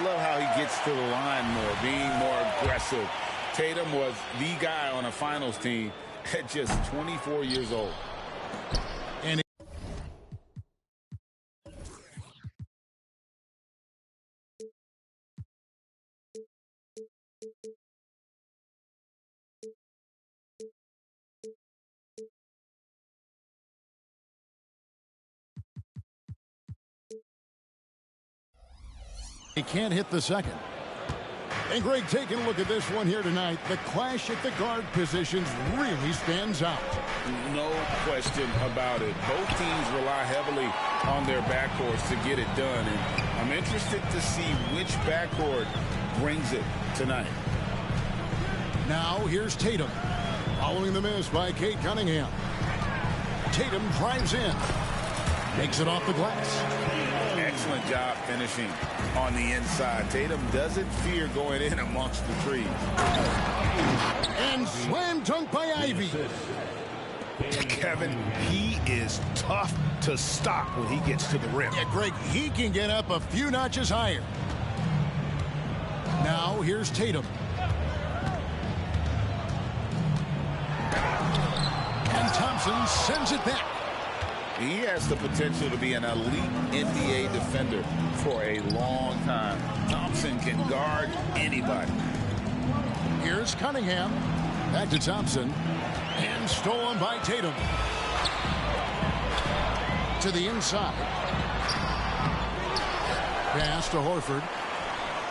love how he gets to the line more, being more aggressive. Tatum was the guy on a finals team at just 24 years old. And he can't hit the second. And Greg, taking a look at this one here tonight, the clash at the guard positions really stands out. No question about it. Both teams rely heavily on their backcourts to get it done. And I'm interested to see which backcourt brings it tonight. Now here's Tatum. Following the miss by Cade Cunningham. Tatum drives in. Makes it off the glass. Excellent job finishing on the inside. Tatum doesn't fear going in amongst the trees. And slam dunk by Ivy. Kevin, he is tough to stop when he gets to the rim. Yeah, Greg, he can get up a few notches higher. Now here's Tatum. And Thompson sends it back. He has the potential to be an elite NBA defender for a long time. Thompson can guard anybody. Here's Cunningham. Back to Thompson. And stolen by Tatum. To the inside. Pass to Horford.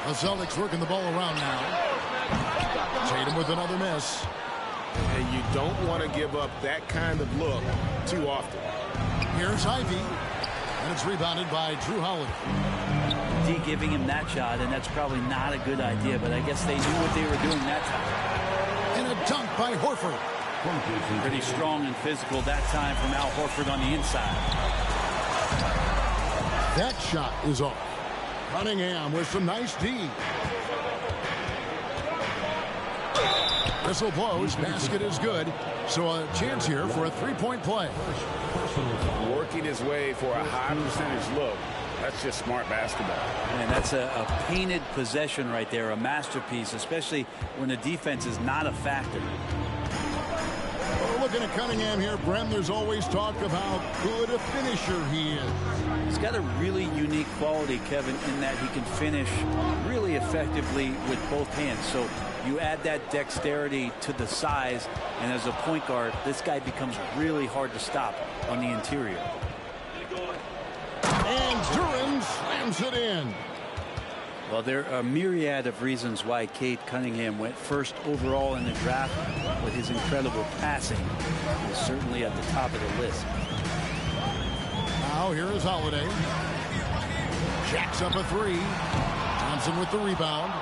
The Celtics working the ball around now. Tatum with another miss. And you don't want to give up that kind of look too often. Here's Ivy, and it's rebounded by Drew Holiday. D giving him that shot, and that's probably not a good idea, but I guess they knew what they were doing that time. And a dunk by Horford. Pretty strong and physical that time from Al Horford on the inside. That shot is off. Cunningham with some nice D. Whistle blows, basket is good. So a chance here for a three-point play. Working his way for a high percentage look. That's just smart basketball. And that's a painted possession right there, a masterpiece, especially when the defense is not a factor. Well, looking at Cunningham here, Brem, there's always talk of how good a finisher he is. He's got a really unique quality, Kevin, in that he can finish really effectively with both hands. So you add that dexterity to the size, and as a point guard, this guy becomes really hard to stop on the interior. And Duren slams it in. Well, there are a myriad of reasons why Cade Cunningham went first overall in the draft, but his incredible passing is certainly at the top of the list. Now here is Holiday. Jacks up a three. Thompson with the rebound.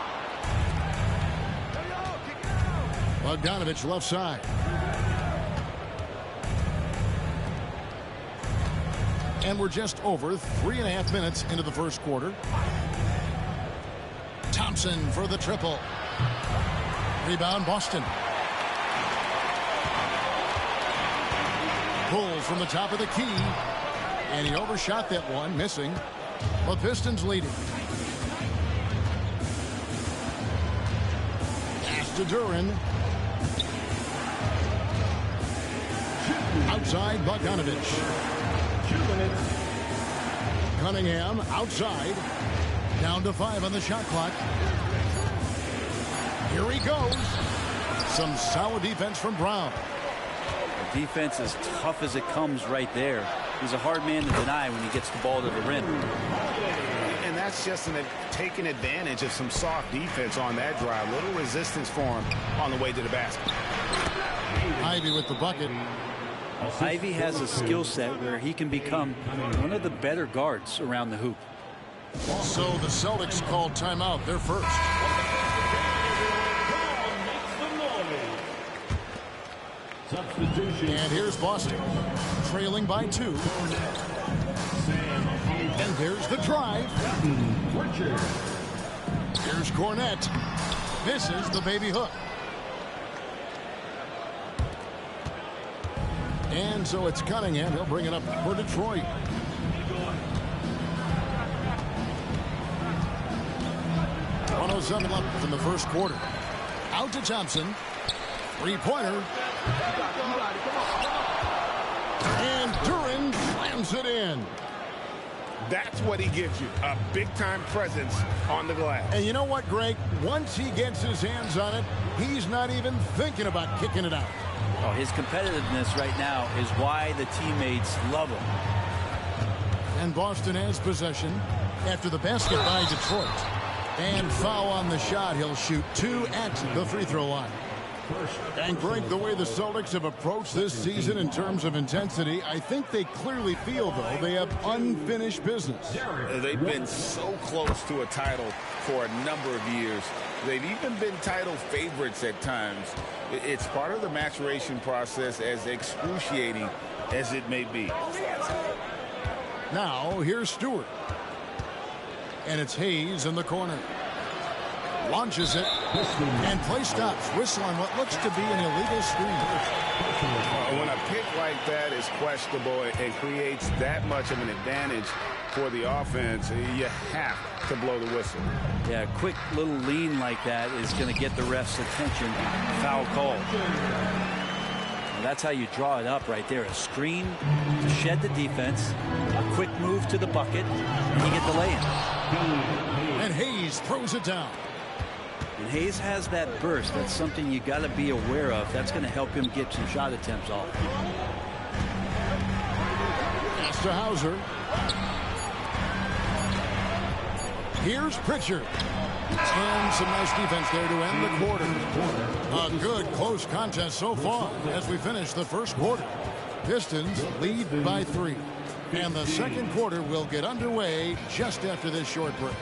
Bogdanovich left side. And we're just over 3.5 minutes into the first quarter. Thompson for the triple. Rebound Boston. Pulls from the top of the key. And he overshot that one, missing. The Pistons leading. Pass to Duren. Outside Bogdanovich. Cunningham outside. Down to 5 on the shot clock. Here he goes. Some solid defense from Brown. The defense is tough as it comes right there. He's a hard man to deny when he gets the ball to the rim. And that's just taking advantage of some soft defense on that drive. Little resistance for him on the way to the basket. Ivy with the bucket. Ivy has a skill set where he can become one of the better guards around the hoop. So the Celtics called timeout. They're first. And here's Boston, trailing by 2. And there's the drive. Here's Cornette. Misses the baby hook. And so it's Cunningham. He'll bring it up for Detroit. 1:07 left in the first quarter. Out to Thompson. Three-pointer. And Duren slams it in. That's what he gives you, a big-time presence on the glass. And you know what, Greg? Once he gets his hands on it, he's not even thinking about kicking it out. Oh, his competitiveness right now is why the teammates love him. And Boston has possession after the basket by Detroit. And foul on the shot. He'll shoot 2 at the free throw line. And Greg, the way the Celtics have approached this season in terms of intensity, I think they clearly feel, though, they have unfinished business. They've been so close to a title for a number of years. They've even been title favorites at times. It's part of the maturation process, as excruciating as it may be. Now, here's Stewart. And it's Hayes in the corner. Launches it. And play stops. Whistle on what looks to be an illegal screen. When a pick like that is questionable and creates that much of an advantage for the offense, you have to blow the whistle. Yeah, a quick little lean like that is going to get the ref's attention. Foul call. And that's how you draw it up right there. A screen to shed the defense, a quick move to the bucket, and you get the lay-in. And Hayes throws it down. And Hayes has that burst. That's something you got to be aware of. That's going to help him get some shot attempts off. Pass to Hauser. Here's Pritchard. And some nice defense there to end the quarter. A good close contest so far as we finish the first quarter. Pistons lead by 3. And the second quarter will get underway just after this short break.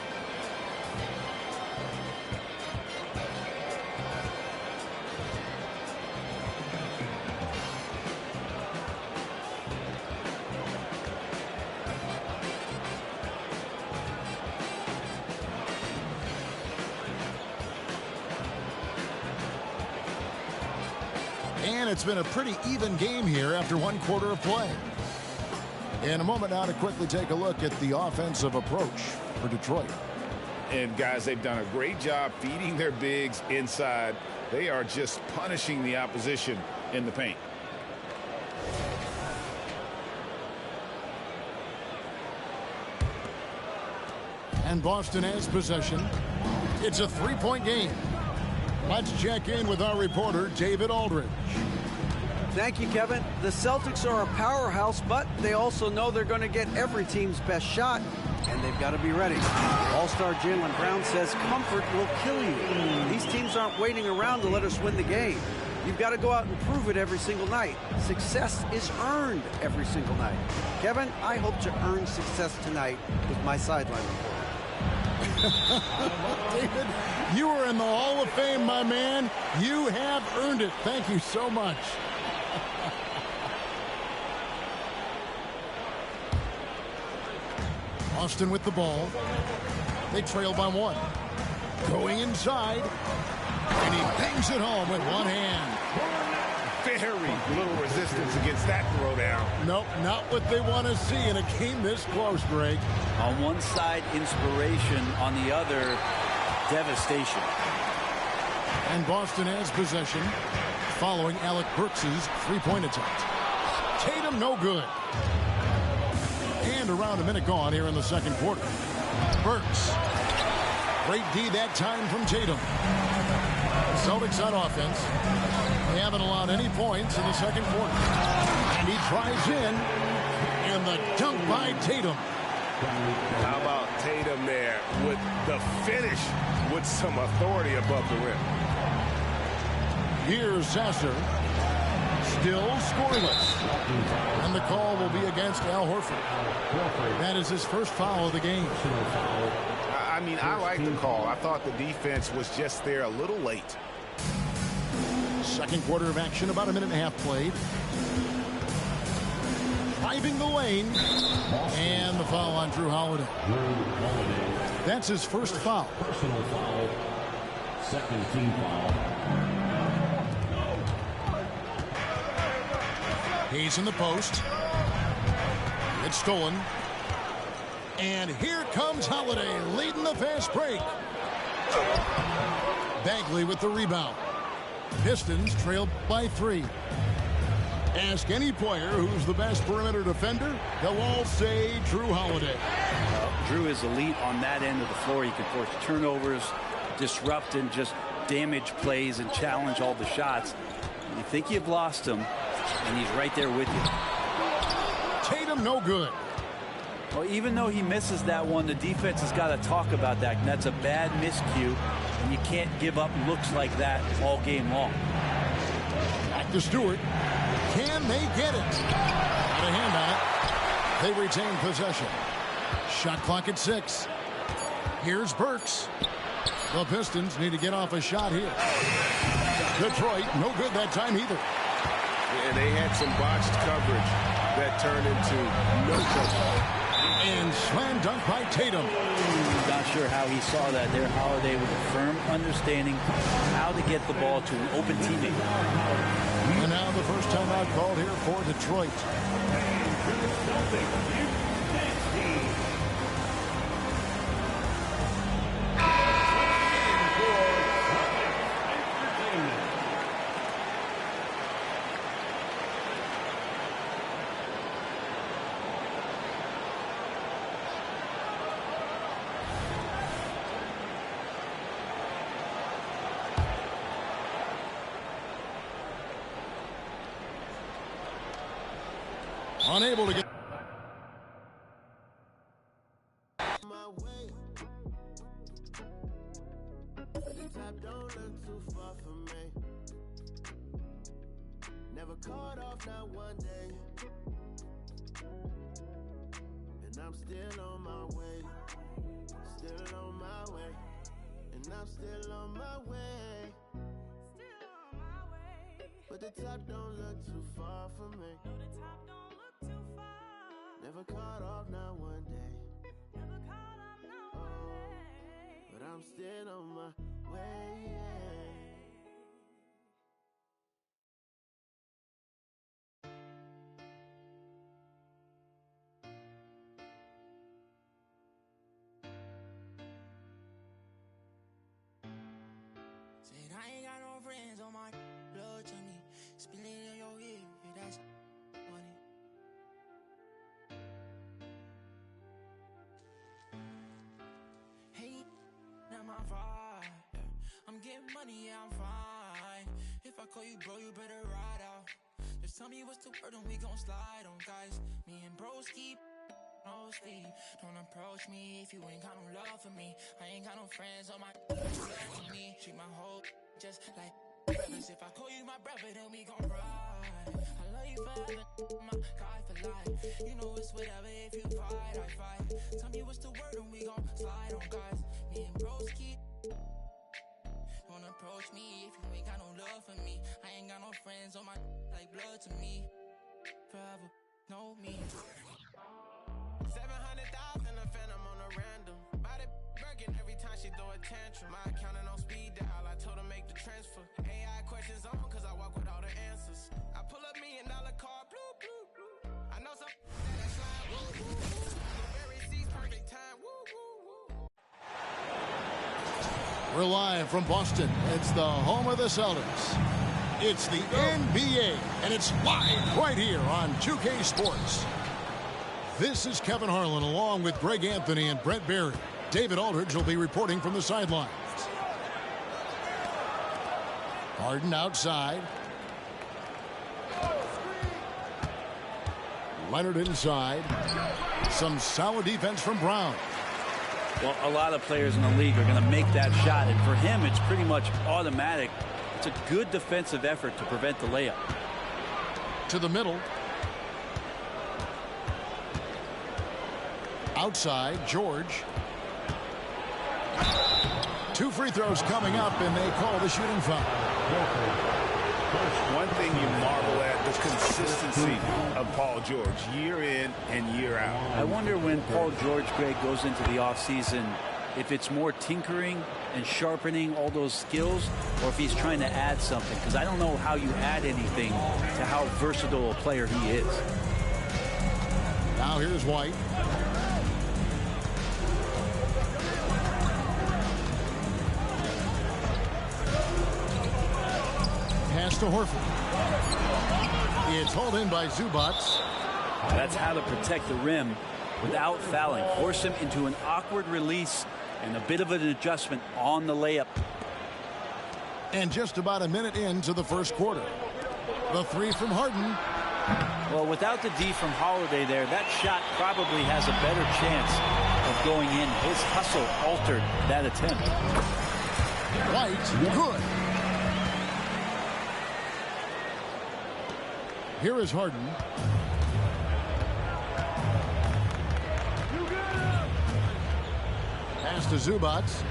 And it's been a pretty even game here after one quarter of play. In a moment now to quickly take a look at the offensive approach for Detroit. And guys, they've done a great job feeding their bigs inside. They are just punishing the opposition in the paint. And Boston has possession. It's a 3-point game. Let's check in with our reporter, David Aldridge. Thank you, Kevin. The Celtics are a powerhouse, but they also know they're going to get every team's best shot, and they've got to be ready. All-star Jaylen Brown says comfort will kill you. These teams aren't waiting around to let us win the game. You've got to go out and prove it every single night. Success is earned every single night. Kevin, I hope to earn success tonight with my sideline report. David, you are in the Hall of Fame, my man. You have earned it. Thank you so much. Austin with the ball. They trail by 1. Going inside. And he bangs it home with one hand. Very little resistance against that throwdown. Nope, not what they want to see in a game this close, Greg. On one side, inspiration. On the other, devastation. And Boston has possession following Alec Burks' three-point attempt. Tatum no good. And around a minute gone here in the second quarter. Burks. Great D that time from Tatum. Celtics on offense. They haven't allowed any points in the second quarter. And he tries in. And the dunk by Tatum. How about Tatum there with the finish with some authority above the rim. Here's Sasser. Still scoreless. And the call will be against Al Horford. That is his first foul of the game. I mean, I like the call. I thought the defense was just there a little late. Second quarter of action, about a minute and a half played. Driving the lane. And the foul on Drew Holiday. That's his first foul. Personal foul. Second team foul. He's in the post. It's stolen. And here comes Holiday leading the fast break. Bagley with the rebound. Pistons trail by 3. Ask any player who's the best perimeter defender, they'll all say Drew Holiday. Drew is elite on that end of the floor. He can force turnovers, disrupt and just damage plays and challenge all the shots. You think you've lost him, and he's right there with you. Tatum no good. Well, even though he misses that one, the defense has got to talk about that. And that's a bad miscue, and you can't give up looks like that all game long. Back to Stewart. Can they get it? Got a hand on it. They retain possession. Shot clock at 6. Here's Burks. The Pistons need to get off a shot here. Detroit, no good that time either. And they had some botched coverage that turned into no coverage. And slam dunk by Tatum. Not sure how he saw that there. Holiday with a firm understanding how to get the ball to an open teammate. And now the first timeout called here for Detroit. Unable to get my way. The top don't look too far from me. Never caught off not one day. And I'm still on my way. Still on my way. And I'm still on my way. Still on my way. But the top don't look too far from me. No, the top don't look too far. Never caught off not one day. Never caught up, no way. But I'm still on my way. Said I ain't got no friends on my blood to me. Spill it in your ear if that's money. Hey, not my vibe. Yeah. I'm getting money, yeah, I'm fine. If I call you bro, you better ride out. Just tell me what's the word and we gon' slide on, guys. Me and bros keep no sleep. Don't approach me if you ain't got no love for me. I ain't got no friends on my love for me. Treat my whole just like brothers. If I call you my brother, then we gon' ride. I love you forever, my guy for life. You know it's whatever, if you fight, I fight. Tell me what's the word and we gon' slide on, guys. Me and bros keep. Don't approach me if you ain't got no love for me. I ain't got no friends on my like blood to me. Forever, know me. 700,000 a phantom on a random. Body working every time she throw a tantrum. My accountant on speed dial, I told her make the transfer. AI questions on, cause I walk with all the answers. I pull up $1 million car, blue, blue, blue. I know some that slide, woo, woo, woo. Very seats, perfect time, woo, woo, woo. We're live from Boston. It's the home of the Celtics. It's the NBA, and it's live right here on 2K Sports. This is Kevin Harlan along with Greg Anthony and Brent Barry. David Aldridge will be reporting from the sidelines. Harden outside. Leonard inside. Some solid defense from Brown. Well, a lot of players in the league are going to make that shot, and for him, it's pretty much automatic. It's a good defensive effort to prevent the layup. To the middle. Outside, George. 2 free throws coming up, and they call the shooting foul. One thing you marvel at, the consistency of Paul George, year in and year out. I wonder when Paul George, Greg, goes into the offseason, if it's more tinkering and sharpening all those skills, or if he's trying to add something. Because I don't know how you add anything to how versatile a player he is. Now here's White. Pass to Horford. It's hauled in by Zubats. That's how to protect the rim without fouling. Force him into an awkward release and a bit of an adjustment on the layup. And just about a minute into the first quarter. The three from Harden. Well, without the D from Holiday there, that shot probably has a better chance of going in. His hustle altered that attempt. White, good. Here is Harden. Pass to Zubats.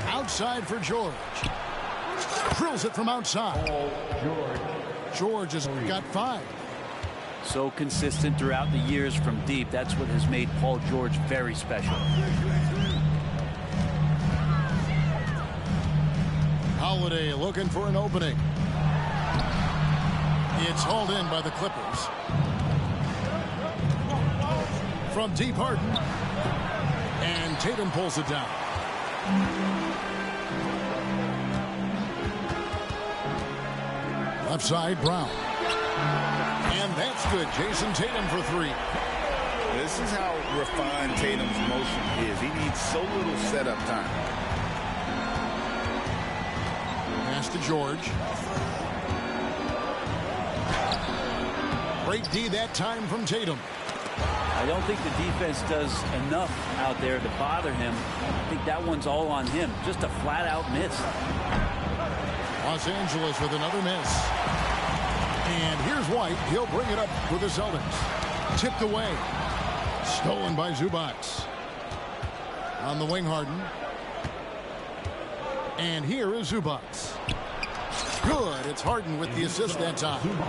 Outside for George. Drills it from outside. George has got 5. So consistent throughout the years from deep. That's what has made Paul George very special. Holiday looking for an opening. It's hauled in by the Clippers. From deep, Harden. And Tatum pulls it down. Left side, Brown. And that's good. Jason Tatum for 3. This is how refined Tatum's motion is. He needs so little setup time. Pass to George. Great D that time from Tatum. I don't think the defense does enough out there to bother him. I think that one's all on him. Just a flat-out miss. Los Angeles with another miss. And here's White. He'll bring it up for the Celtics. Tipped away. Stolen by Zubats. On the wing, Harden. And here is Zubats. Good. It's Harden with the assist that time.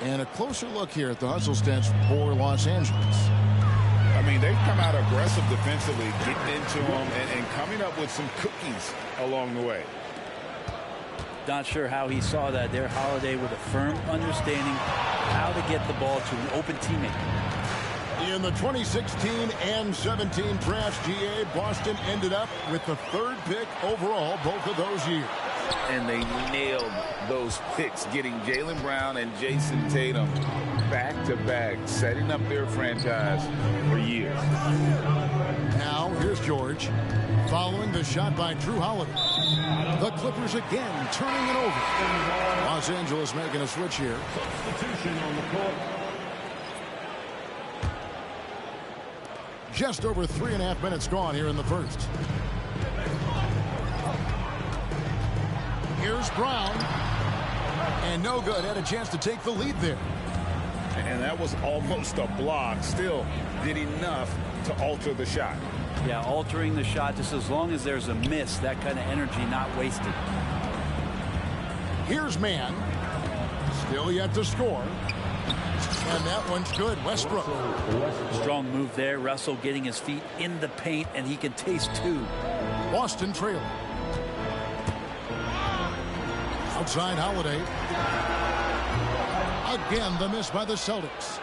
And a closer look here at the hustle stats for Los Angeles. I mean, they've come out aggressive defensively, getting into them and coming up with some cookies along the way. Not sure how he saw that there. Holiday with a firm understanding how to get the ball to an open teammate. In the 2016 and 17 drafts, GA, Boston ended up with the 3rd pick overall both of those years. And they nailed those picks, getting Jaylen Brown and Jason Tatum back-to-back, setting up their franchise for years. Now, here's George. Following the shot by Drew Holiday. The Clippers again turning it over. Los Angeles making a switch here. Substitution on the court. Just over 3.5 minutes gone here in the first. Here's Brown. And no good. Had a chance to take the lead there. And that was almost a block. Still did enough to alter the shot. Yeah, altering the shot just as long as there's a miss. That kind of energy not wasted. Here's Mann. Still yet to score. And that one's good. Westbrook. Strong move there. Russell getting his feet in the paint, and he can taste 2. Boston trailing. Outside Holiday. Again, the miss by the Celtics.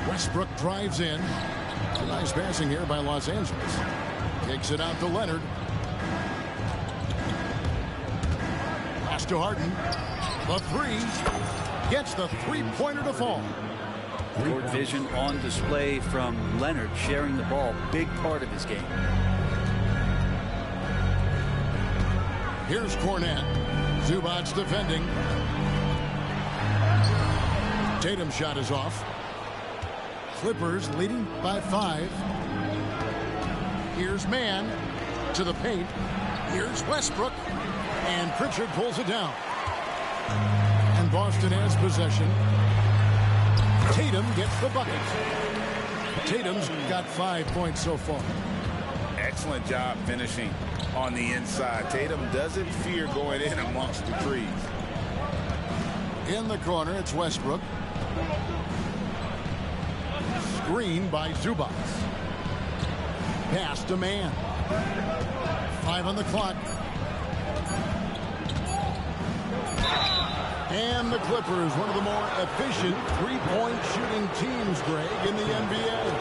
Westbrook drives in. Nice passing here by Los Angeles. Takes it out to Leonard. Pass to Harden. The 3. Gets the 3-pointer to fall. Court vision on display from Leonard, sharing the ball. Big part of his game. Here's Cornette. Zubats defending. Tatum's shot is off. Clippers leading by 5. Here's Mann to the paint. Here's Westbrook. And Pritchard pulls it down. And Boston has possession. Tatum gets the bucket. Tatum's got 5 points so far. Excellent job finishing on the inside. Tatum doesn't fear going in amongst the trees. In the corner, it's Westbrook. Screen by Zubats. Pass to Mann. 5 on the clock. And the Clippers, one of the more efficient 3-point shooting teams, Greg, in the NBA.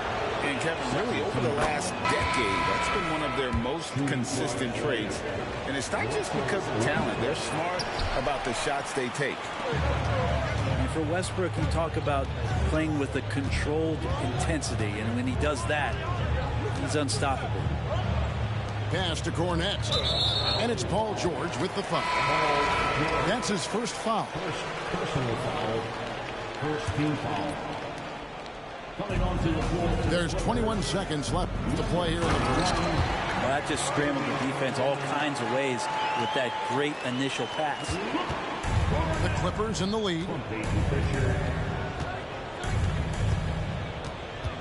And Kevin, really over the last decade, that's been one of their most consistent traits. And it's not just because of talent. They're smart about the shots they take. And for Westbrook, you talk about playing with a controlled intensity. And when he does that, he's unstoppable. Pass to Cornette. And it's Paul George with the foul. That's his first foul. Personal foul. First team foul. Coming onto the floor. There's 21 seconds left to play here in the first. Well, that just scrambled the defense all kinds of ways with that great initial pass. The Clippers in the lead.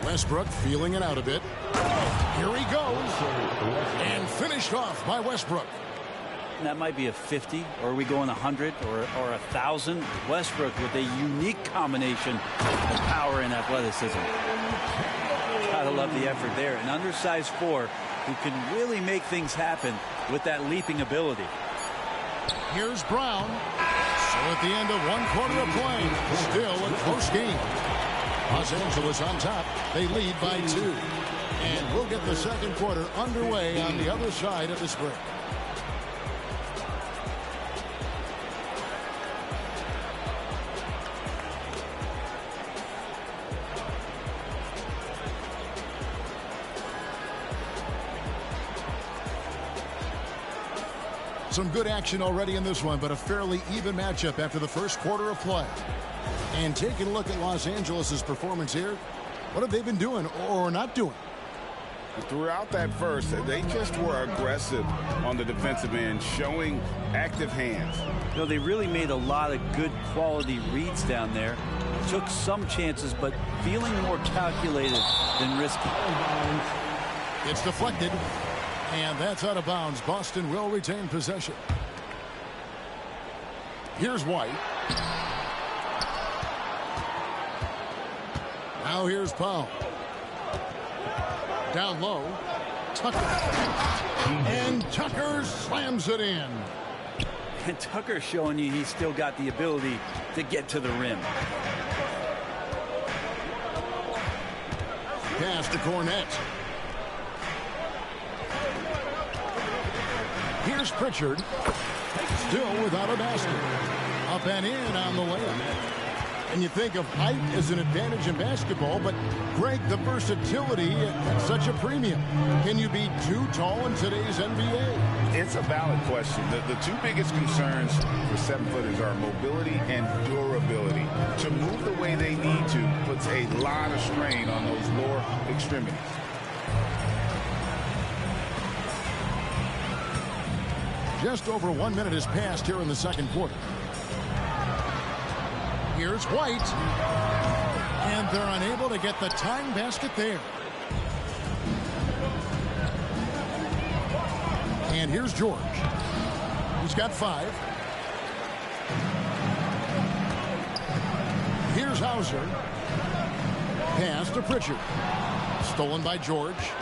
Westbrook feeling it out a bit. Here he goes. And finished off by Westbrook. That might be a 50, or are we going 100 or 1,000? Westbrook with a unique combination of power and athleticism. Gotta love the effort there. An undersized 4 who can really make things happen with that leaping ability. Here's Brown. So at the end of one quarter of play, still a close game. Los Angeles on top. They lead by 2. And we'll get the second quarter underway on the other side of this break. Some good action already in this one, but a fairly even matchup after the first quarter of play. And taking a look at Los Angeles' performance here, what have they been doing or not doing? Throughout that first, they just were aggressive on the defensive end, showing active hands. You know, they really made a lot of good quality reads down there. Took some chances, but feeling more calculated than risky. It's deflected. And that's out of bounds. Boston will retain possession. Here's White. Now here's Powell. Down low. Tucker. And Tucker slams it in. And Tucker's showing you he's still got the ability to get to the rim. Pass to Cornette. Here's Pritchard. Still without a basket. Up and in on the layup. And you think of height as an advantage in basketball, but Greg, the versatility at such a premium. Can you be too tall in today's NBA? It's a valid question. The two biggest concerns for 7-footers are mobility and durability. To move the way they need to puts a lot of strain on those lower extremities. Just over 1 minute has passed here in the second quarter. Here's White. And they're unable to get the tying basket there. And here's George. He's got 5. Here's Hauser. Pass to Pritchard. Stolen by George.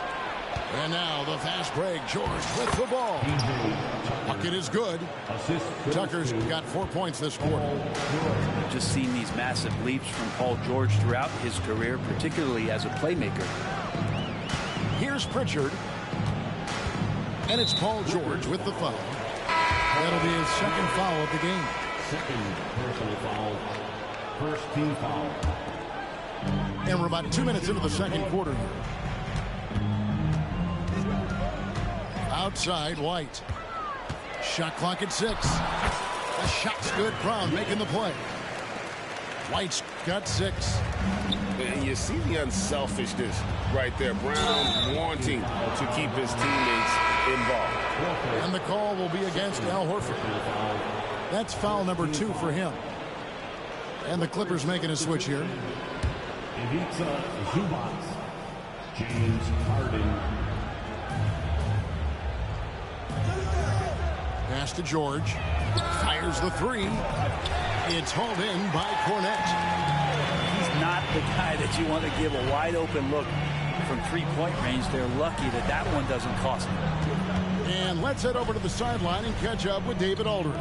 And now the fast break. George with the ball. Bucket is good. Tucker's got 4 points this quarter. Just seen these massive leaps from Paul George throughout his career, particularly as a playmaker. Here's Pritchard. And it's Paul George with the foul. That'll be his second foul of the game. Second personal foul. First team foul. And we're about 2 minutes into the second quarter here. Outside, White. Shot clock at 6. The shot's good. Brown making the play. White's got 6. And you see the unselfishness right there. Brown wanting to keep his teammates involved. And the call will be against Al Horford. That's foul number 2 for him. And the Clippers making a switch here. Ivica Zubac. James Harden. Pass to George. Fires the 3. It's hauled in by Cornette. He's not the guy that you want to give a wide open look from 3-point range. They're lucky that that one doesn't cost them. And let's head over to the sideline and catch up with David Aldridge.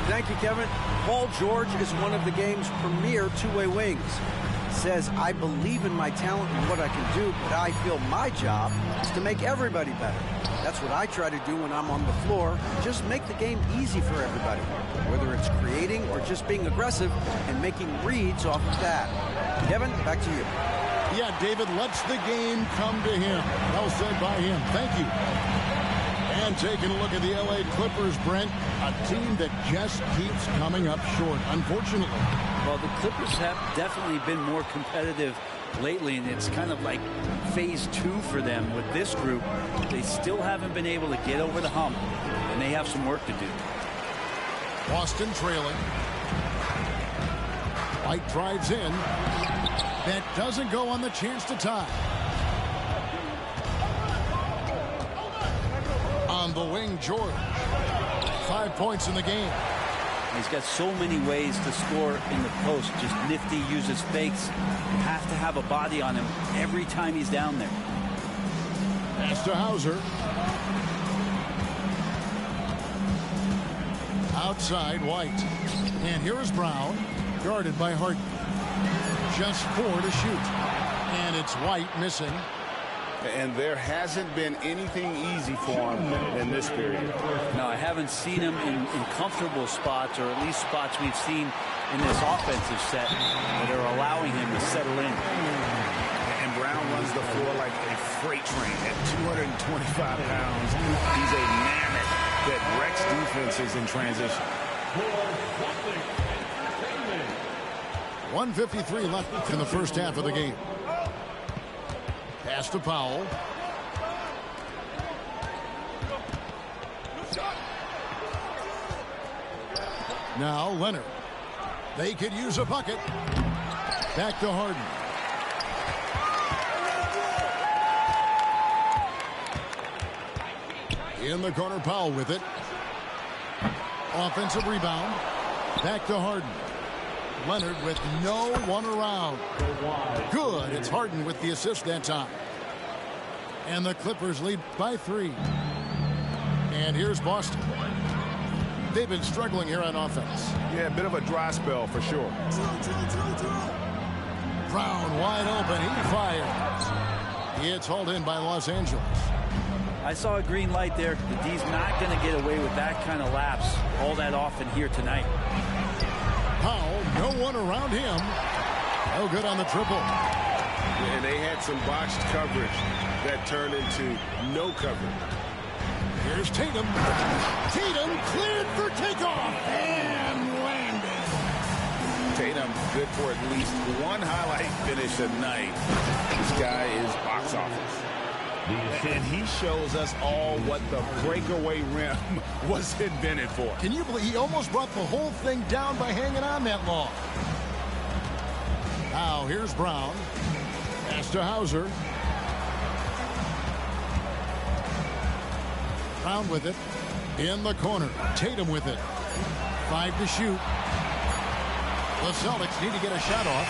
Thank you, Kevin. Paul George is one of the game's premier two-way wings. says, I believe in my talent and what I can do, but I feel my job is to make everybody better. That's what I try to do when I'm on the floor. Just make the game easy for everybody, whether it's creating or just being aggressive and making reads off of that. Kevin, back to you. Yeah, David lets the game come to him. Well said by him. Thank you. And taking a look at the L.A. Clippers, Brent, a team that just keeps coming up short, unfortunately. Well, the Clippers have definitely been more competitive lately, and it's kind of like phase 2 for them with this group. They still haven't been able to get over the hump, and they have some work to do. Boston trailing. White drives in. That doesn't go on the chance to tie. On the wing, George. 5 points in the game. He's got so many ways to score in the post. Just nifty, uses fakes. You have to have a body on him every time he's down there. Pass to Hauser. Outside, White. And here is Brown, guarded by Harden. Just 4 to shoot. And it's White missing. And there hasn't been anything easy for him in this period. No, I haven't seen him in comfortable spots, or at least spots we've seen in this offensive set that are allowing him to settle in. And Brown runs the floor like a freight train at 225 pounds. He's a mammoth that wrecks defenses in transition. 1:53 left in the first half of the game. Pass to Powell. Now Leonard. They could use a bucket. Back to Harden. In the corner, Powell with it. Offensive rebound. Back to Harden. Leonard with no one around. Good. It's Harden with the assist that time. And the Clippers lead by 3. And here's Boston. They've been struggling here on offense. Yeah, a bit of a dry spell for sure. Brown wide open. He fires. It's hauled in by Los Angeles. I saw a green light there. The D's not going to get away with that kind of lapse all that often here tonight. Powell, no one around him. No good on the triple. And they had some botched coverage that turned into no coverage. Here's Tatum. Tatum cleared for takeoff and landed. Tatum good for at least one highlight finish a night. This guy is box office. And he shows us all what the breakaway rim was invented for. Can you believe he almost brought the whole thing down by hanging on that long? Now here's Brown. Pass to Hauser. Brown with it. In the corner. Tatum with it. 5 to shoot. The Celtics need to get a shot off.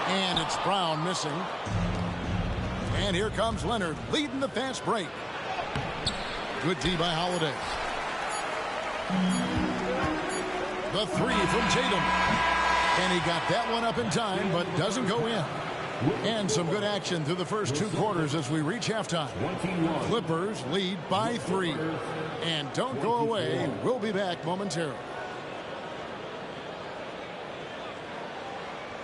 And it's Brown missing. And here comes Leonard leading the fast break. Good D by Holiday. The 3 from Tatum. And he got that one up in time, but doesn't go in. And some good action through the first 2 quarters as we reach halftime. Clippers lead by 3. And don't go away. We'll be back momentarily.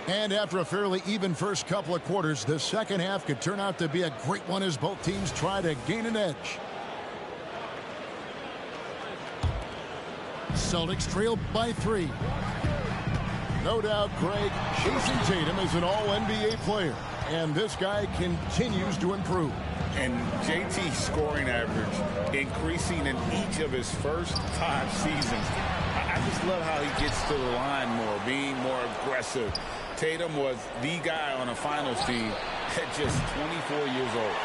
And after a fairly even first couple of quarters, the second half could turn out to be a great one as both teams try to gain an edge. Celtics trail by 3. No doubt Greg chasing Tatum is an all-NBA player. And this guy continues to improve. And JT's scoring average increasing in each of his first 5 seasons. I just love how he gets to the line more, being more aggressive. Tatum was the guy on a finals team at just 24 years old.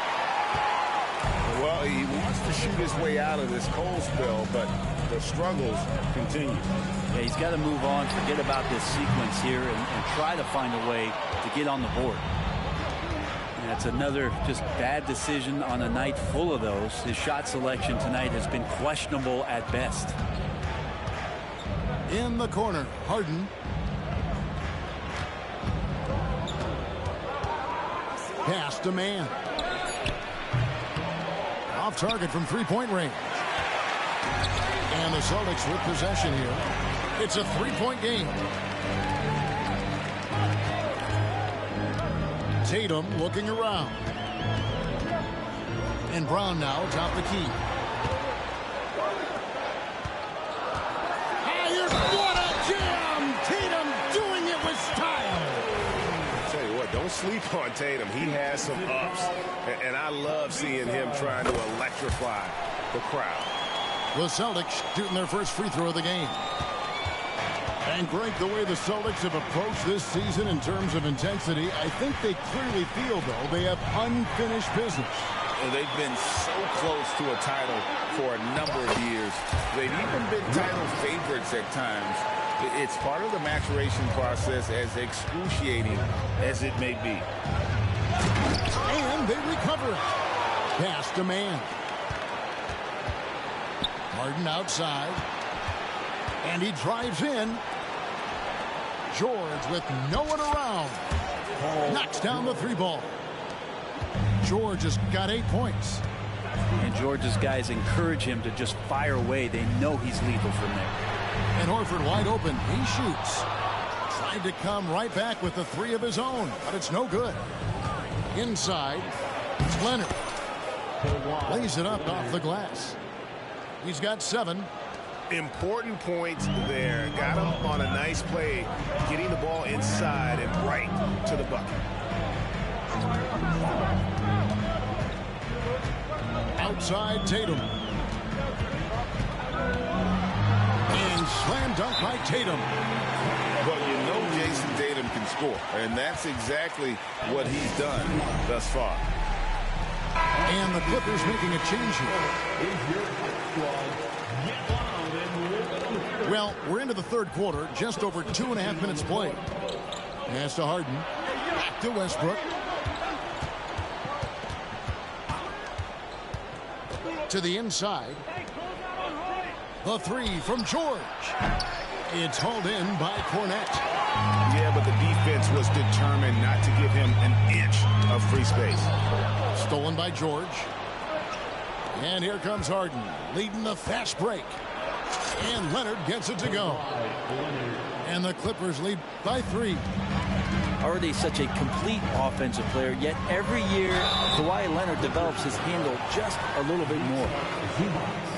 Well, he wants to shoot his way out of this cold spell, but the struggles continue. Yeah, he's got to move on, forget about this sequence here, and try to find a way to get on the board. And that's another just bad decision on a night full of those. His shot selection tonight has been questionable at best. In the corner, Harden. Pass to man. Off target from three-point range. And the Celtics with possession here. It's a three-point game. Tatum looking around. And Brown now top the key. What a jam! Tatum doing it with style. Tell you what, don't sleep on Tatum. He has some ups, and I love seeing him trying to electrify the crowd. The Celtics shooting their first free throw of the game. And Greg, the way the Celtics have approached this season in terms of intensity, I think they clearly feel, though, they have unfinished business. They've been so close to a title for a number of years. They've even been title favorites at times. It's part of the maturation process, as excruciating as it may be. And they recover it. Pass to man. Harden outside. And he drives in. George with no one around. Knocks down the three ball. George has got 8 points. And George's guys encourage him to just fire away. They know he's lethal from there. And Horford wide open. He shoots. Tried to come right back with the three of his own, but it's no good. Inside, it's Leonard. Lays it up off the glass. He's got 7. Important points there. Got him on a nice play, getting the ball inside and right to the bucket. Outside Tatum. And slam dunk by Tatum. Well, you know Jason Tatum can score, and that's exactly what he's done thus far. And the Clippers making a change here. Well, we're into the third quarter, just over 2.5 minutes played. Pass to Harden. Back to Westbrook. To the inside. The three from George. It's hauled in by Cornette. Yeah, but the defense was determined not to give him an inch of free space. Stolen by George. And here comes Harden, leading the fast break. And Leonard gets it to go. And the Clippers lead by 3. Already such a complete offensive player, yet every year Kawhi Leonard develops his handle just a little bit more.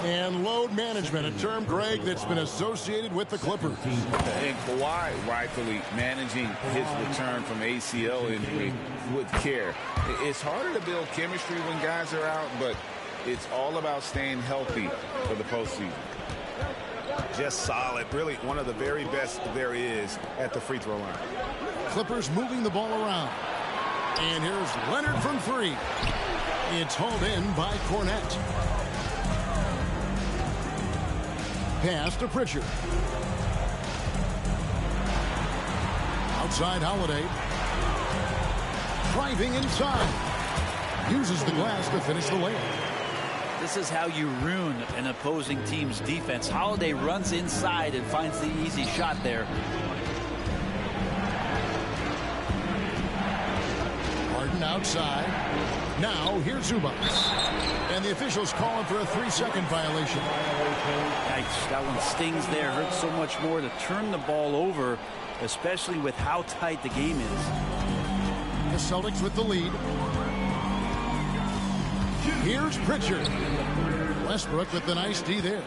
And load management, a term, Greg, that's been associated with the Clippers. And Kawhi rightfully managing his return from ACL injury with care. It's harder to build chemistry when guys are out, but it's all about staying healthy for the postseason. Just solid. Really one of the very best there is at the free throw line. Clippers moving the ball around. And here's Leonard from 3. It's hauled in by Cornette. Pass to Pritchard. Outside Holiday. Driving inside. Uses the glass to finish the layup. This is how you ruin an opposing team's defense. Holiday runs inside and finds the easy shot there. Harden outside. Now here's Zubac. And the officials calling for a 3-second violation. Yikes, that one stings there. Hurts so much more to turn the ball over, especially with how tight the game is. The Celtics with the lead. Here's Pritchard. Westbrook with the nice D there.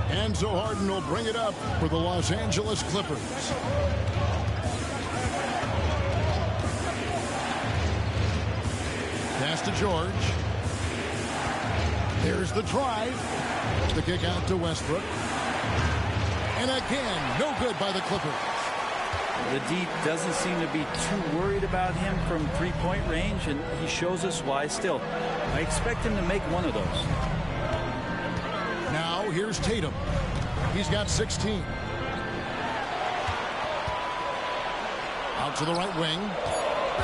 And so Harden will bring it up for the Los Angeles Clippers. Pass to George. There's the drive. The kick out to Westbrook. And again, no good by the Clippers. The deep doesn't seem to be too worried about him from three-point range, and he shows us why still. I expect him to make one of those. Now here's Tatum. He's got 16. Out to the right wing.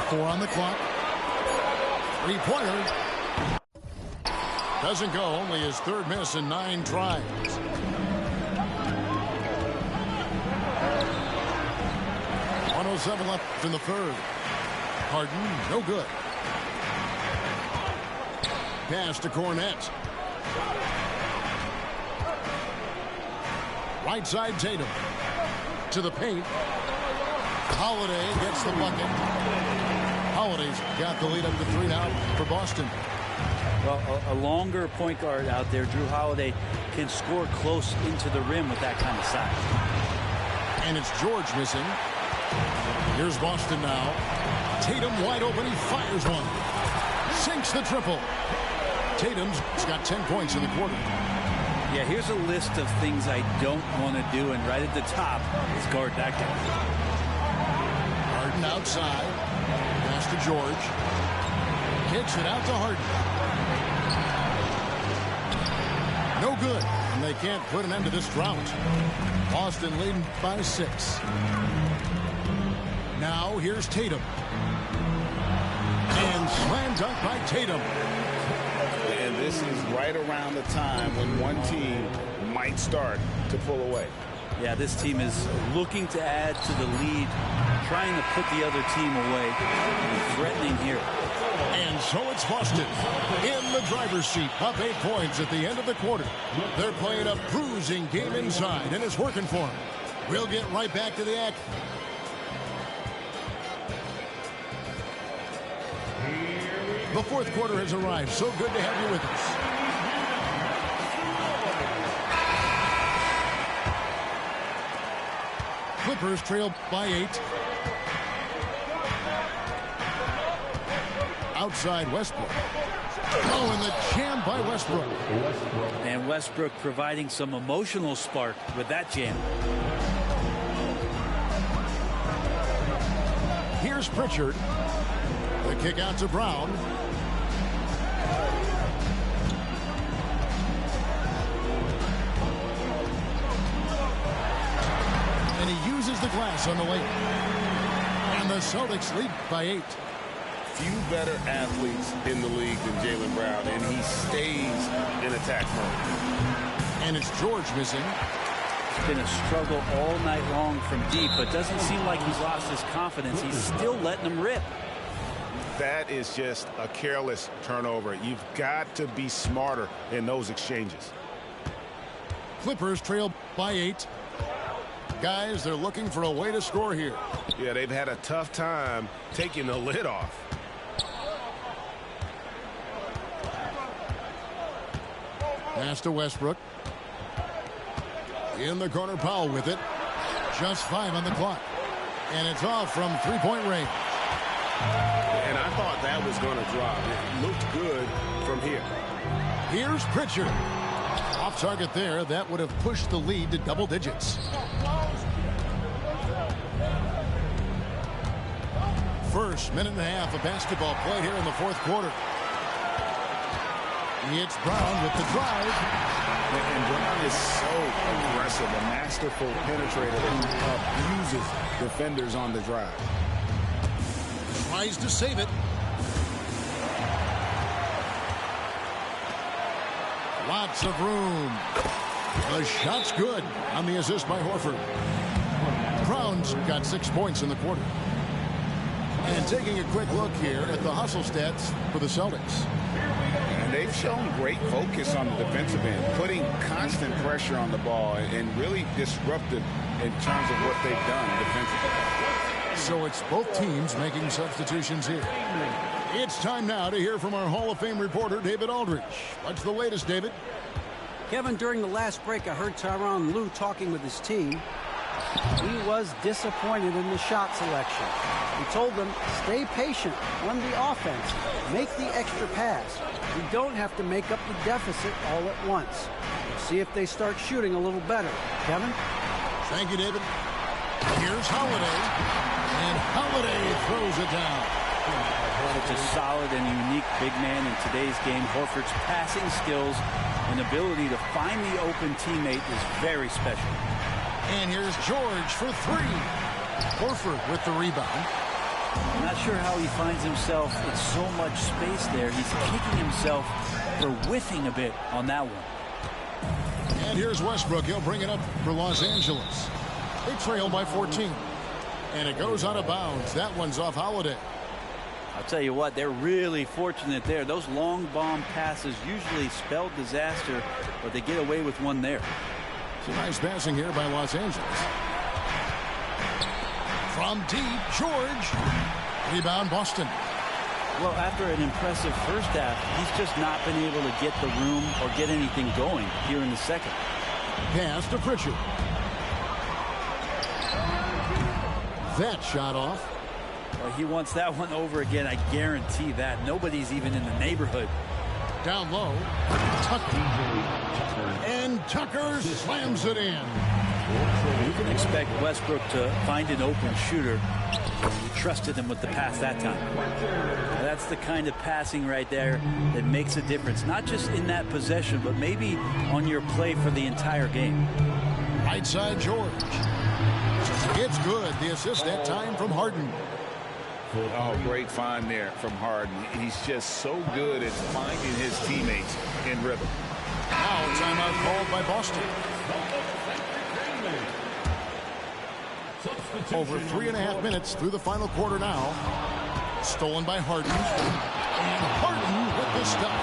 4 on the clock. 3-pointer. Doesn't go, only his 3rd miss in 9 tries. .107 left in the 3rd. Harden, no good. Pass to Cornette. Right side Tatum. To the paint. Holiday gets the bucket. Holiday's got the lead up to 3 now for Boston. Well, a longer point guard out there, Drew Holiday, can score close into the rim with that kind of size. And it's George missing. Here's Boston now. Tatum wide open. He fires one. Sinks the triple. Tatum's got 10 points in the quarter. Yeah, here's a list of things I don't want to do, and right at the top is guard that guy. Harden outside. Pass to George. Kicks it out to Harden. No good. And they can't put an end to this drought. Boston leading by 6. Now here's Tatum. And slam dunk by Tatum. And this is right around the time when one team might start to pull away. Yeah, this team is looking to add to the lead, trying to put the other team away, and threatening here. And so it's Boston in the driver's seat, up 8 points at the end of the quarter. They're playing a bruising game inside, and it's working for them. We'll get right back to the action. The fourth quarter has arrived. So good to have you with us. Clippers trail by 8. Outside Westbrook. Oh, and the jam by Westbrook. And Westbrook providing some emotional spark with that jam. Here's Pritchard. The kick out to Brown. And he uses the glass on the lane. And the Celtics lead by 8. Few better athletes in the league than Jaylen Brown, and he stays in attack mode. And it's George missing. It's been a struggle all night long from deep, but doesn't seem like he's lost his confidence. He's still letting them rip. That is just a careless turnover. You've got to be smarter in those exchanges. Clippers trail by 8. Guys, they're looking for a way to score here. Yeah, they've had a tough time taking the lid off. Pass to Westbrook. In the corner, Powell with it. Just 5 on the clock. And it's off from 3-point range. And I thought that was going to drop. It looked good from here. Here's Pritchard. Off target there. That would have pushed the lead to double digits. First minute and a half of basketball played here in the fourth quarter. It's Brown with the drive. And Brown is so aggressive, a masterful penetrator that abuses defenders on the drive. Tries to save it. Lots of room. The shot's good on the assist by Horford. Brown's got 6 points in the quarter. And taking a quick look here at the hustle stats for the Celtics. And they've shown great focus on the defensive end, putting constant pressure on the ball and really disruptive in terms of what they've done defensively. So it's both teams making substitutions here. It's time now to hear from our Hall of Fame reporter, David Aldridge. What's the latest, David? Kevin, during the last break, I heard Tyronn Lue talking with his team. He was disappointed in the shot selection. He told them, stay patient on the offense. Make the extra pass. We don't have to make up the deficit all at once. We'll see if they start shooting a little better. Kevin? Thank you, David. Here's Holiday. And Holiday throws it down. Such a solid and unique big man in today's game. Horford's passing skills and ability to find the open teammate is very special. And here's George for 3. Horford with the rebound. I'm not sure how he finds himself in so much space there. He's kicking himself for whiffing a bit on that one. And here's Westbrook. He'll bring it up for Los Angeles. They trail by 14. And it goes out of bounds. That one's off Holiday. I'll tell you what, they're really fortunate there. Those long bomb passes usually spell disaster, but they get away with one there. Some nice passing here by Los Angeles. From deep, George. Rebound, Boston. Well, after an impressive first half, he's just not been able to get the room or get anything going here in the second. Pass to Pritchard. That shot off. Well, he wants that one over again. I guarantee that. Nobody's even in the neighborhood. Down low. Tucker. And Tucker slams it in. You can expect Westbrook to find an open shooter. You trusted him with the pass that time. That's the kind of passing right there that makes a difference. Not just in that possession, but maybe on your play for the entire game. Right side, George. It's good. The assist that time from Harden. Oh, great find there from Harden. He's just so good at finding his teammates in rhythm. Now timeout called by Boston. Over 3.5 minutes through the final quarter now. Stolen by Harden. And Harden with the stuff.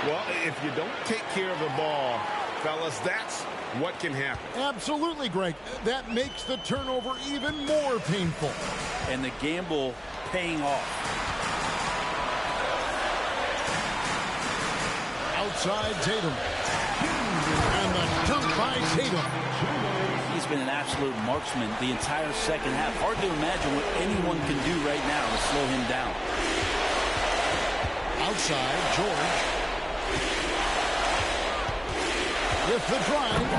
Well, if you don't take care of the ball, fellas, that's what can happen. Absolutely, Greg. That makes the turnover even more painful. And the gamble paying off. Outside Tatum. And the dunk by Tatum. He's been an absolute marksman the entire second half. Hard to imagine what anyone can do right now to slow him down. Outside, George. With the drive.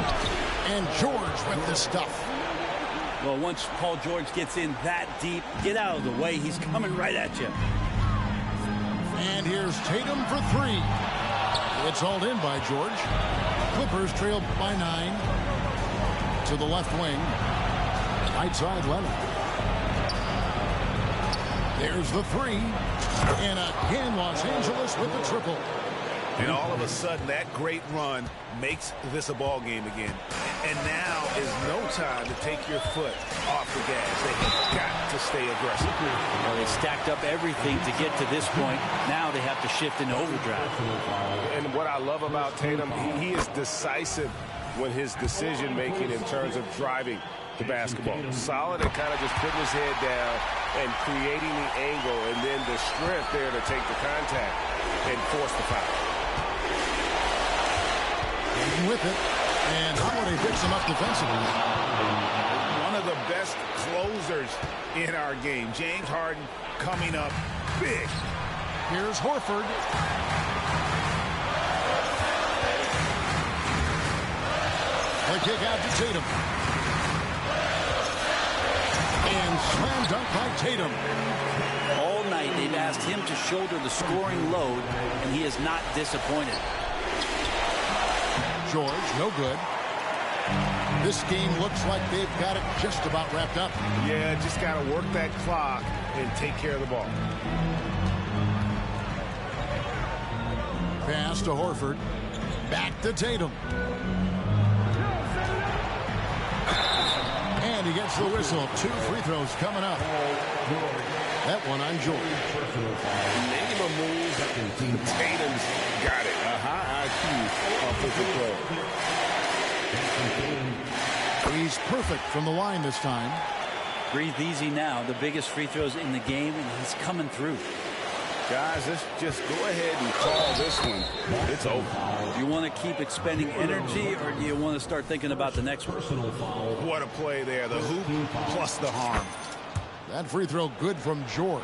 And George with the stuff. Well, once Paul George gets in that deep, get out of the way. He's coming right at you. And here's Tatum for three. It's hauled in by George. Clippers trail by 9. To the left wing. Right side, Leonard. There's the three. And again, Los Angeles with the triple. And all of a sudden, that great run makes this a ball game again. And now is no time to take your foot off the gas. They have got to stay aggressive. Well, they stacked up everything to get to this point. Now they have to shift into overdrive. And what I love about Tatum, he is decisive when his decision-making in terms of driving the basketball. Solid at kind of just putting his head down and creating the angle, and then the strength there to take the contact and force the foul. With it, and Holiday picks him up defensively. One of the best closers in our game. James Harden coming up big. Here's Horford. The kick out to Tatum. And slam dunk by Tatum. All night they've asked him to shoulder the scoring load, and he is not disappointed. George, no good. This game looks like they've got it just about wrapped up. Yeah, just got to work that clock and take care of the ball. Pass to Horford. Back to Tatum. And he gets the whistle. 2 free throws coming up. That one on George. Name a move. Tatum's got it. A high IQ offensive play. He's perfect from the line this time. Breathe easy now. The biggest free throws in the game, and he's coming through. Guys, let's just go ahead and call this one. It's over. Do you want to keep expending energy, or do you want to start thinking about the next one? What a play there. The hoop plus the harm. That free throw good from George.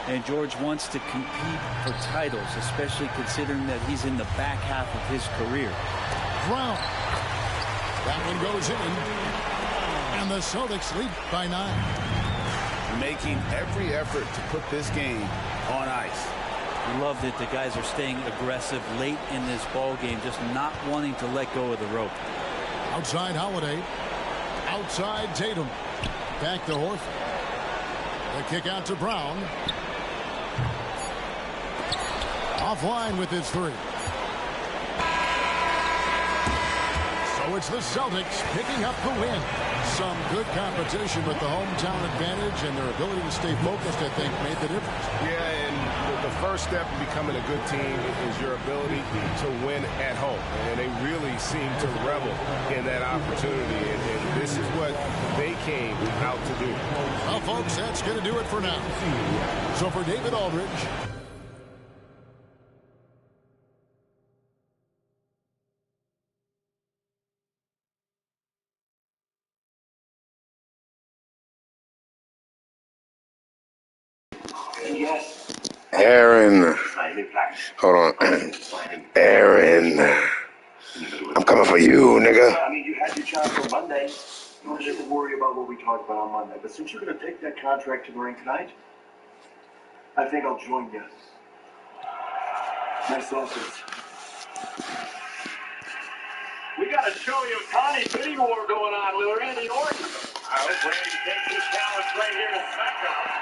And George wants to compete for titles, especially considering that he's in the back half of his career. Brown. That one goes in. And the Celtics lead by 9. Making every effort to put this game on ice. Love that the guys are staying aggressive late in this ball game, just not wanting to let go of the rope. Outside Holiday. Outside Tatum. Back to Horford. The kick out to Brown. Offline with his three. So So it's the Celtics picking up the win. Some good competition with the hometown advantage, and their ability to stay focused, I think, made the difference. Yeah, and the first step in becoming a good team is your ability to win at home. And they really seem to revel in that opportunity. And this is what they came out to do. Well, folks, that's going to do it for now. So for David Aldridge, Aaron. Hold on. Aaron. I'm coming for you, nigga. I mean, you had your job for Monday. You don't have to worry about what we talked about on Monday. But since you're going to take that contract to the ring tonight, I think I'll join you. Nice offense. We got a showy Otani bidding war going on with Randy Orton. I was ready to take these talents right here to SmackDown.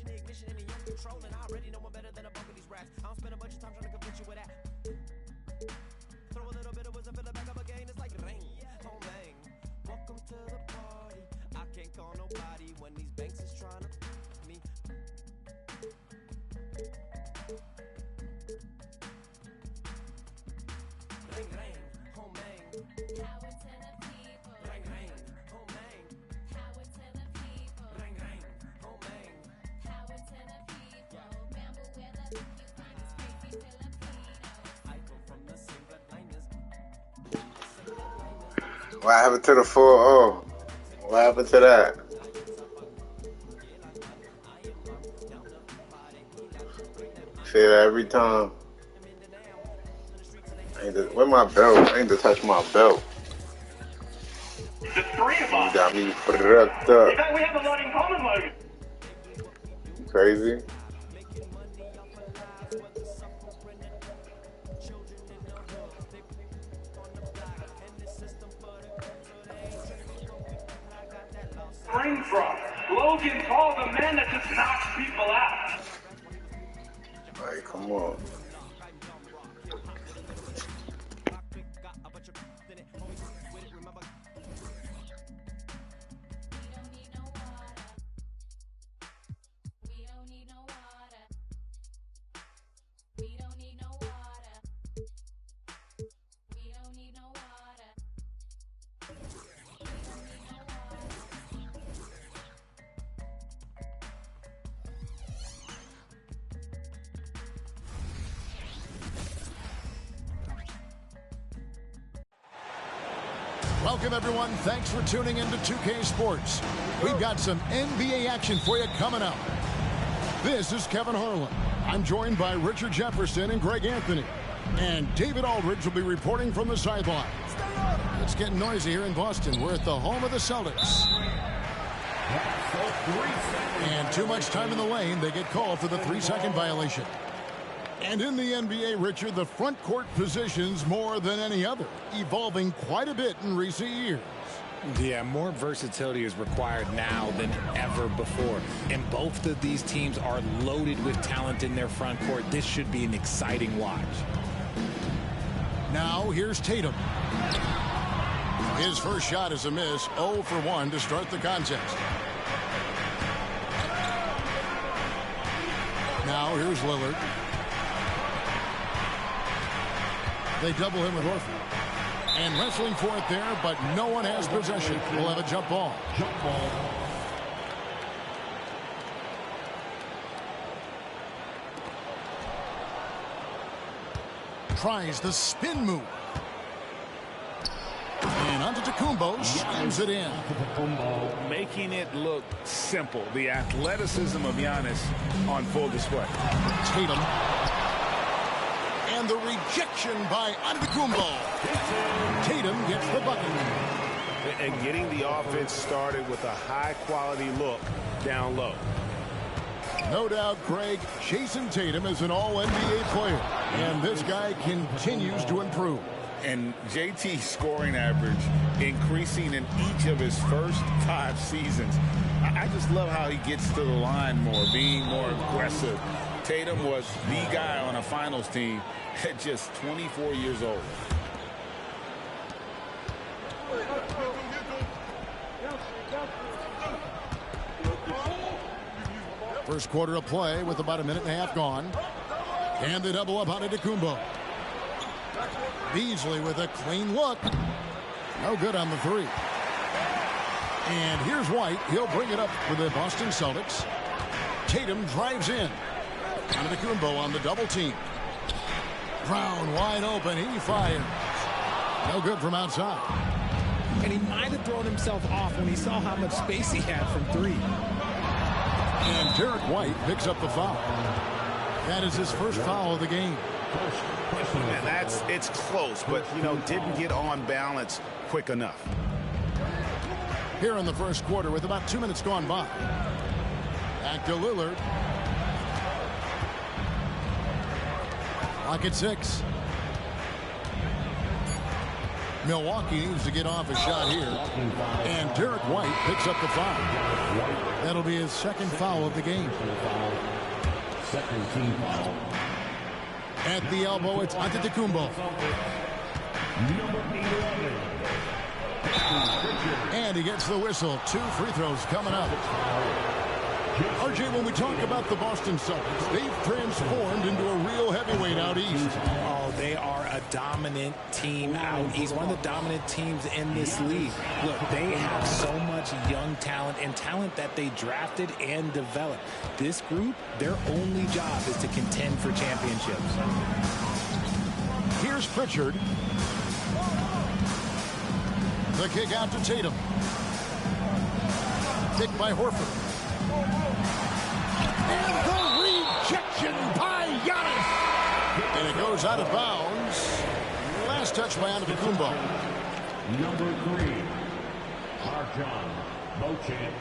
ignition, and you're controlling. I already know I'm better than a bunch of these rats. I don't spend a bunch of time trying to convince you with that. Throw a little bit of wisdom, fill it back up again. It's like rain, oh man. Welcome to the party. I can't call nobody when these banks is trying to me. Ring, ring, oh man. Power to the people. Ring, ring, oh man. Power to the people. Ring, ring, oh man. Power to the people. Bamboo weather, you find these crazy Filipinos. I go from the single liners. What happened to the 4-0? What happened to that? Say that every time. Where my belt? I need to touch my belt. The three of You us. got me fucked In up. fact, we have a lot in common, Logan. Crazy. Spring from Logan Paul, the man that just knocks people out. Like, come on. We don't need no water. We don't need no water. We don't need no water. We don't need no water. Welcome, everyone. Thanks for tuning into 2K Sports. We've got some NBA action for you coming up. This is Kevin Harlan. I'm joined by Richard Jefferson and Greg Anthony. And David Aldridge will be reporting from the sideline. It's getting noisy here in Boston. We're at the home of the Celtics. And too much time in the lane. They get called for the 3-second violation. And in the NBA, Richard, the front court positions more than any other, evolving quite a bit in recent years. Yeah, more versatility is required now than ever before. And both of these teams are loaded with talent in their front court. This should be an exciting watch. Now, here's Tatum. His first shot is a miss, 0 for 1 to start the contest. Now, here's Lillard. They double him with Horford. And wrestling for it there, but no one has possession. We'll have a jump ball. Jump ball. Tries the spin move. And onto Tacumbo, slams it in. Making it look simple. The athleticism of Giannis on full display. Tatum. And the rejection by Antetokounmpo. Tatum gets the bucket. And getting the offense started with a high-quality look down low. No doubt, Craig, Jason Tatum is an all-NBA player. And this guy continues to improve. And JT's scoring average increasing in each of his first 5 seasons. I just love how he gets to the line more, being more aggressive. Tatum was the guy on a finals team at just 24 years old. First quarter of play with about a minute and a half gone. And the double up on Antetokounmpo. Beasley with a clean look. No good on the 3. And here's White. He'll bring it up for the Boston Celtics. Tatum drives in. Antetokounmpo on the double team. Brown wide open. He fires. No good from outside. And he might have thrown himself off when he saw how much space he had from 3. And Derek White picks up the foul. That is his first foul of the game. And it's close, but, didn't get on balance quick enough. Here in the first quarter with about 2 minutes gone by. Back to Lillard. Clock at 6. Milwaukee needs to get off a shot here. And Derek White picks up the foul. That'll be his second foul of the game. Second team foul. At the elbow, it's Antetokounmpo. And he gets the whistle. 2 free throws coming up. RJ, when we talk about the Boston Celtics, they've transformed into a real heavyweight out east. Oh, they are a dominant team out east. One of the dominant teams in this league. Look, they have so much young talent and talent that they drafted and developed. This group, their only job is to contend for championships. Here's Pritchard. The kick out to Tatum. Picked by Horford. And the rejection by Giannis. And it goes out of bounds. Last touch by Antetokounmpo. Number 3, Arjan Beauchamp.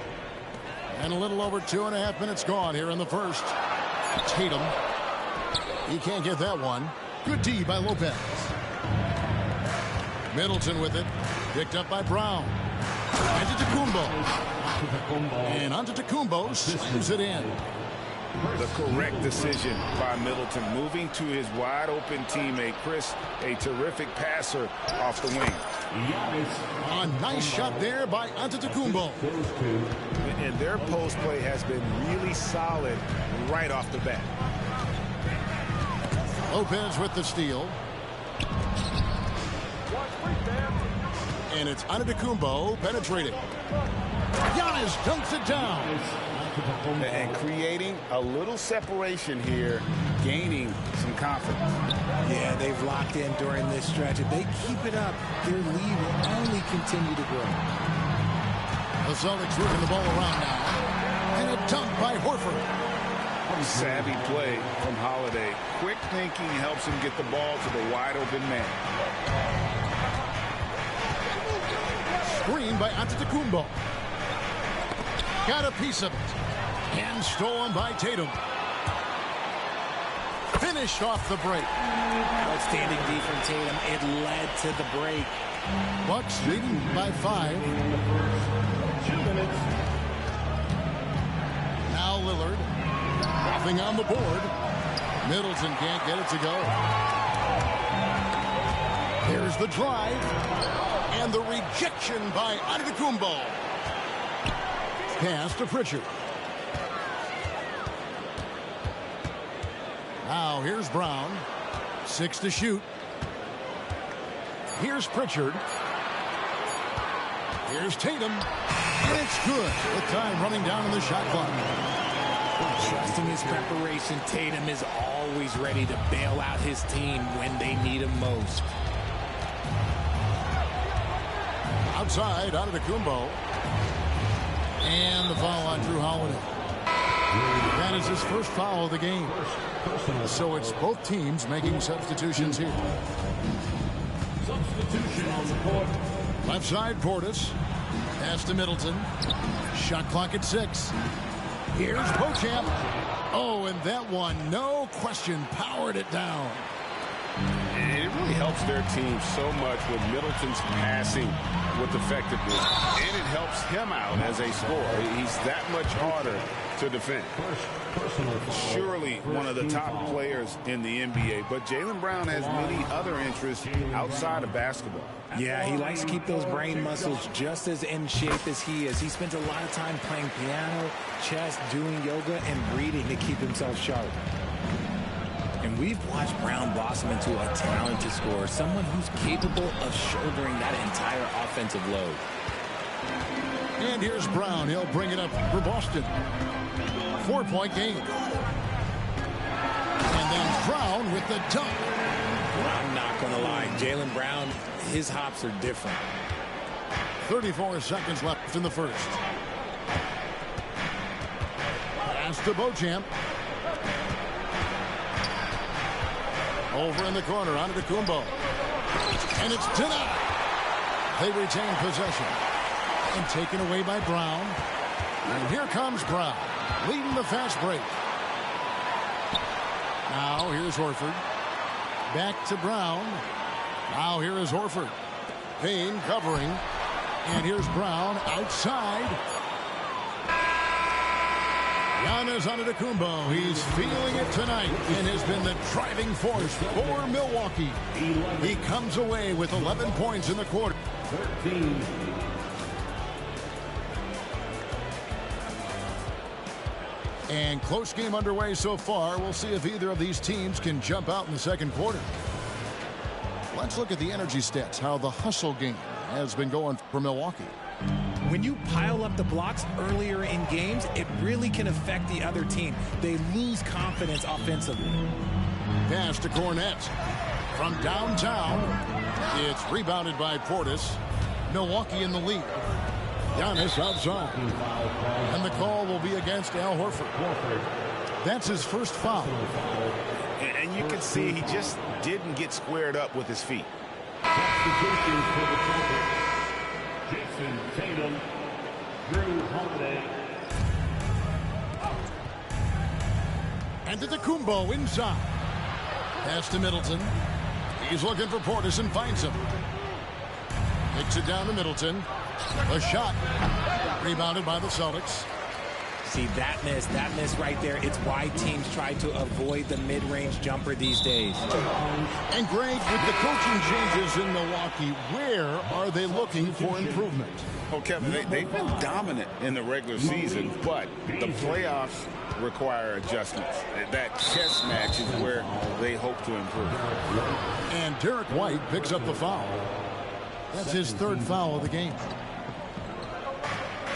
And a little over 2.5 minutes gone here in the first. Tatum. He can't get that one. Good D by Lopez. Middleton with it. Picked up by Brown. Antetokounmpo. And Antetokounmpo slams it in. The correct decision by Middleton, moving to his wide-open teammate, Chris, a terrific passer off the wing. A nice shot there by Antetokounmpo. And their post play has been really solid right off the bat. Lopez with the steal. And it's Antetokounmpo penetrating. Giannis dunks it down. And creating a little separation here, gaining some confidence. Yeah, they've locked in during this stretch. If they keep it up, their lead will only continue to grow. The Celtics moving the ball around now. And a dunk by Horford. Savvy play from Holiday. Quick thinking helps him get the ball to the wide open man. Screen by Antetokounmpo. Got a piece of it. And stolen by Tatum. Finished off the break. Outstanding D from Tatum. It led to the break. Bucks leading by 5. 2 minutes. Now Lillard. Nothing on the board. Middleton can't get it to go. Here's the drive. And the rejection by Antetokounmpo. Pass to Pritchard. Now here's Brown. 6 to shoot. Here's Pritchard. Here's Tatum. And it's good. With time running down in the shot clock. Trusting his preparation, Tatum is always ready to bail out his team when they need him most. Outside, Antetokounmpo. And the foul on Drew Holiday. That is his first foul of the game. So it's both teams making substitutions here. Substitution on the court. Left side, Portis. Pass to Middleton. Shot clock at 6. Here's Beauchamp. Oh, and that one, no question, powered it down. It really helps their team so much with Middleton's passing with effectiveness. And it helps him out as a scorer. He's that much harder to defend. Surely one of the top players in the NBA, but Jaylen Brown has many other interests outside of basketball. Yeah, he likes to keep those brain muscles just as in shape as he is. He spends a lot of time playing piano, chess, doing yoga, and reading to keep himself sharp. And we've watched Brown blossom into a talented scorer, someone who's capable of shouldering that entire offensive load. And here's Brown. He'll bring it up for Boston. 4-point game. And then Brown with the dunk. I'm not going to lie. Jaylen Brown, his hops are different. 34 seconds left in the first. Pass to Beauchamp. Over in the corner, Antetokounmpo. And it's denied. They retain possession. And taken away by Brown. And here comes Brown, leading the fast break. Now here's Horford. Back to Brown. Now here is Horford. Payne covering. And here's Brown outside. Giannis Antetokounmpo. He's feeling it tonight and has been the driving force for Milwaukee. He comes away with 11 points in the quarter. 13. And close game underway so far. We'll see if either of these teams can jump out in the second quarter. Let's look at the energy stats, how the hustle game has been going for Milwaukee. When you pile up the blocks earlier in games, it really can affect the other team. They lose confidence offensively. Pass to Cornette. From downtown, it's rebounded by Portis. Milwaukee in the lead. Giannis outside. And the call will be against Al Horford. That's his first foul. And you can see he just didn't get squared up with his feet. Substitutions for the Celtics. Jason Tatum, Drew Holiday. And to Antetokounmpo inside. Pass to Middleton. He's looking for Portis and finds him. Takes it down to Middleton. A shot. Rebounded by the Celtics. See, that miss right there. It's why teams try to avoid the mid-range jumper these days. And Greg, with the coaching changes in Milwaukee, where are they looking for improvement? Oh, Kevin, they've been dominant in the regular season, but the playoffs require adjustments. That chess match is where they hope to improve. And Derek White picks up the foul. That's his third foul of the game.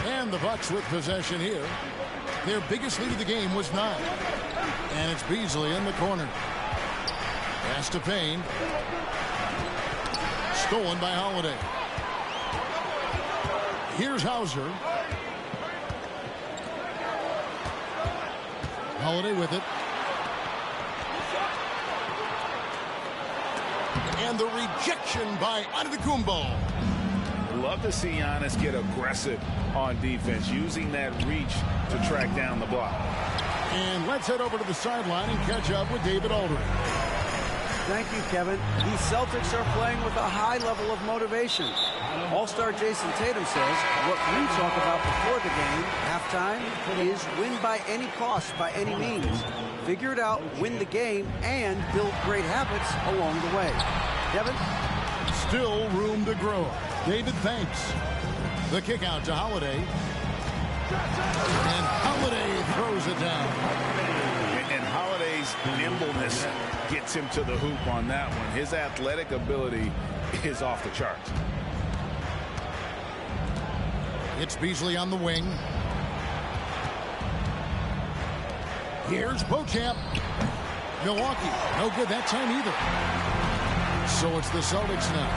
And the Bucks with possession here. Their biggest lead of the game was 9. And it's Beasley in the corner. Pass to Payne. Stolen by Holiday. Here's Hauser. Holiday with it. And the rejection by Antetokounmpo. Love to see Giannis get aggressive on defense, using that reach to track down the block. And let's head over to the sideline and catch up with David Aldridge. Thank you, Kevin. These Celtics are playing with a high level of motivation. All-star Jason Tatum says what we talk about before the game, halftime, is win by any cost, by any means. Figure it out, win the game, and build great habits along the way. Kevin? Still room to grow. David thanks. The kick out to Holiday. And Holiday throws it down. And Holiday's nimbleness gets him to the hoop on that one. His athletic ability is off the charts. It's Beasley on the wing. Here's Beauchamp. Milwaukee, no good that time either. So it's the Celtics now.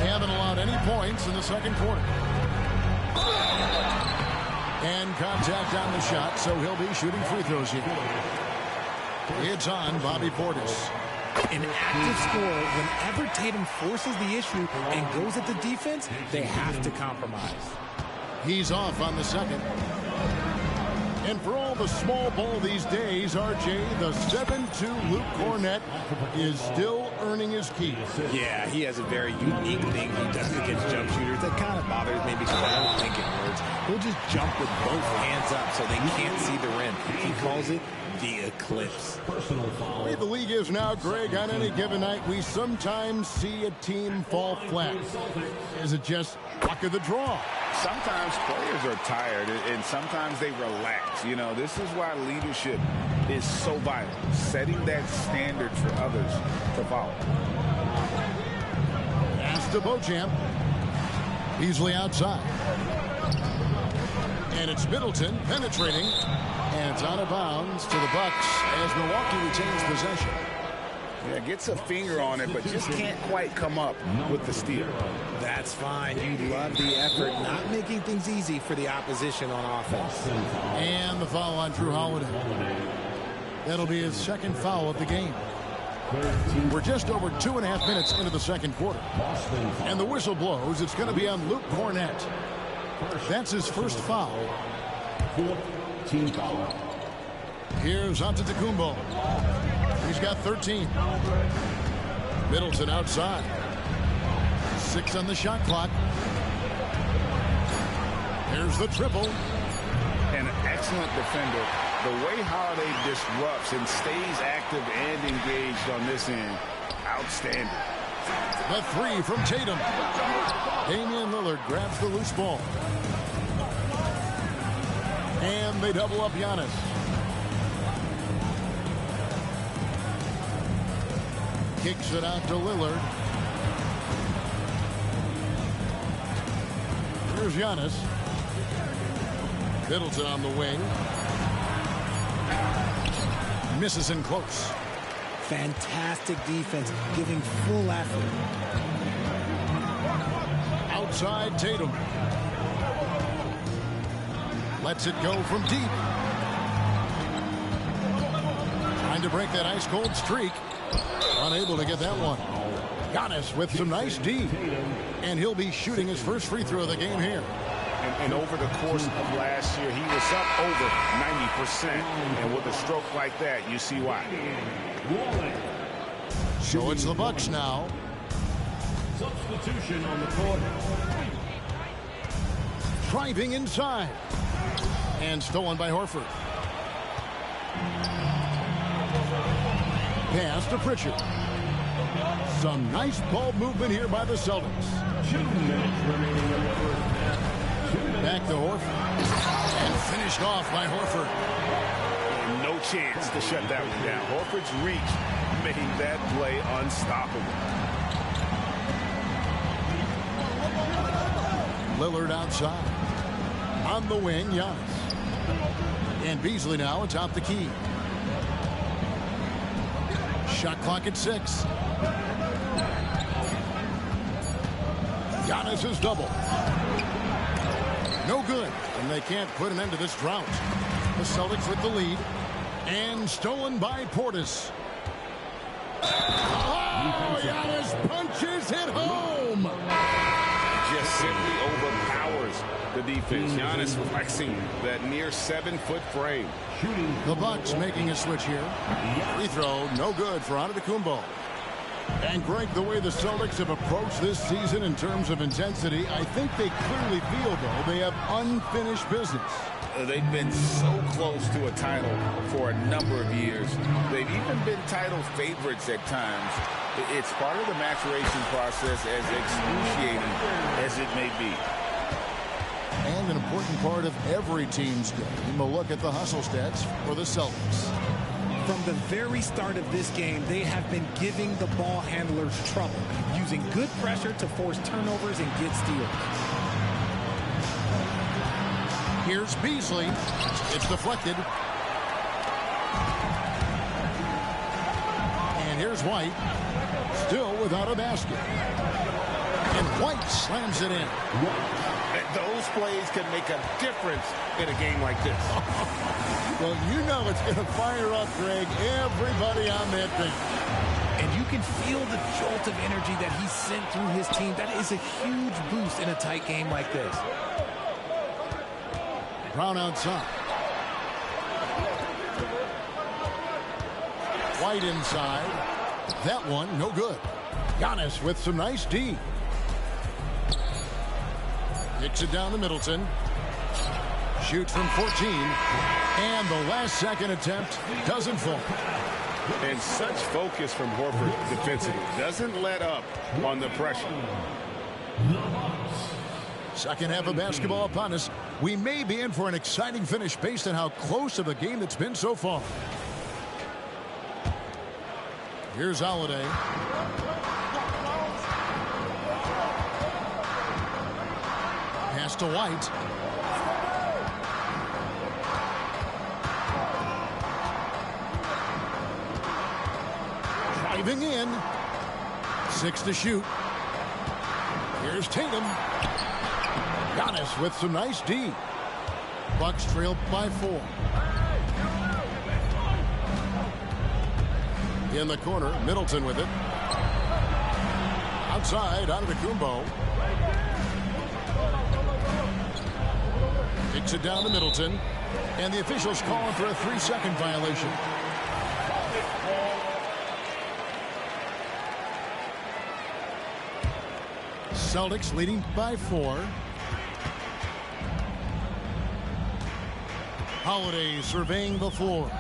They haven't allowed any points in the second quarter. And contact on the shot, so he'll be shooting free throws here. It's on Bobby Portis. An active scorer, whenever Tatum forces the issue and goes at the defense, they have to compromise. He's off on the second. And for all the small ball these days, RJ, the 7'2" Luke Cornette is still earning his keep. Yeah, he has a very unique thing he does against jump shooters that kind of bothers me because I don't think it works. He'll just jump with both hands up so they can't see the rim. He calls it the eclipse. The way the league is now, Greg, on any given night, we sometimes see a team fall flat. Is it just luck of the draw? Sometimes players are tired, and sometimes they relax. You know, this is why leadership is so vital, setting that standard for others to follow. Pass to Beauchamp. Beasley outside. And it's Middleton penetrating. And it's out of bounds to the Bucks as Milwaukee retains possession. Yeah, gets a finger on it, but just can't quite come up with the steal. That's fine. You love the effort, not making things easy for the opposition on offense. And the foul on Drew Holiday. That'll be his second foul of the game. We're just over 2.5 minutes into the second quarter. And the whistle blows. It's going to be on Luke Cornette. That's his first foul. Team foul. Here's Antetokounmpo. He's got 13. Middleton outside. 6 on the shot clock. Here's the triple. An excellent defender. The way Holiday disrupts and stays active and engaged on this end, outstanding. The 3 from Tatum. Damian Lillard grabs the loose ball. And they double up Giannis. Kicks it out to Lillard. Here's Giannis. Middleton on the wing. Misses in close. Fantastic defense, giving full effort. Outside Tatum. Lets it go from deep. Trying to break that ice-cold streak. Unable to get that one. Giannis with some nice D. And he'll be shooting his first free throw of the game here. And over the course of last year, he was up over 90%. And with a stroke like that, you see why. So it's the Bucks now. Substitution on the court. Driving inside. And stolen by Horford. Pass to Pritchard. Some nice ball movement here by the Celtics. 2 minutes remaining in the first half. Back to Horford. And finished off by Horford. No chance to shut that one down. Horford's reach made that play unstoppable. Lillard outside. On the wing, Giannis. And Beasley now atop the key. Shot clock at 6. Giannis is double. No good. And they can't put an end to this drought. The Celtics with the lead. And stolen by Portis. Oh, Giannis punches it home. Just simply overpowers the defense. Giannis flexing that near 7-foot frame. The Bucks making a switch here. Free throw, no good for Antetokounmpo. And Greg, the way the Celtics have approached this season in terms of intensity, I think they clearly feel, though, they have unfinished business. They've been so close to a title for a number of years. They've even been title favorites at times. It's part of the maturation process, as excruciating as it may be. And an important part of every team's game. A look at the hustle stats for the Celtics. From the very start of this game, they have been giving the ball handlers trouble, using good pressure to force turnovers and get steals. Here's Beasley. It's deflected. And here's White. Still without a basket. And White slams it in. Those plays can make a difference in a game like this. Well, you know it's going to fire up, Greg, everybody on that bench. And you can feel the jolt of energy that he sent through his team. That is a huge boost in a tight game like this. Brown outside. White inside. That one, no good. Giannis with some nice D. Kicks it down to Middleton. Shoots from 14. And the last second attempt doesn't fall. And such focus from Horford defensively. Doesn't let up on the pressure. Second half of basketball upon us. We may be in for an exciting finish based on how close of a game that's been so far. Here's Holiday. Pass to White. Driving in. 6 to shoot. Here's Tatum. Giannis with some nice D. Bucks trail by 4. In the corner, Middleton with it. Outside, Antetokounmpo. Kicks it down to Middleton. And the officials calling for a 3-second violation. Celtics leading by 4. Holiday surveying the floor.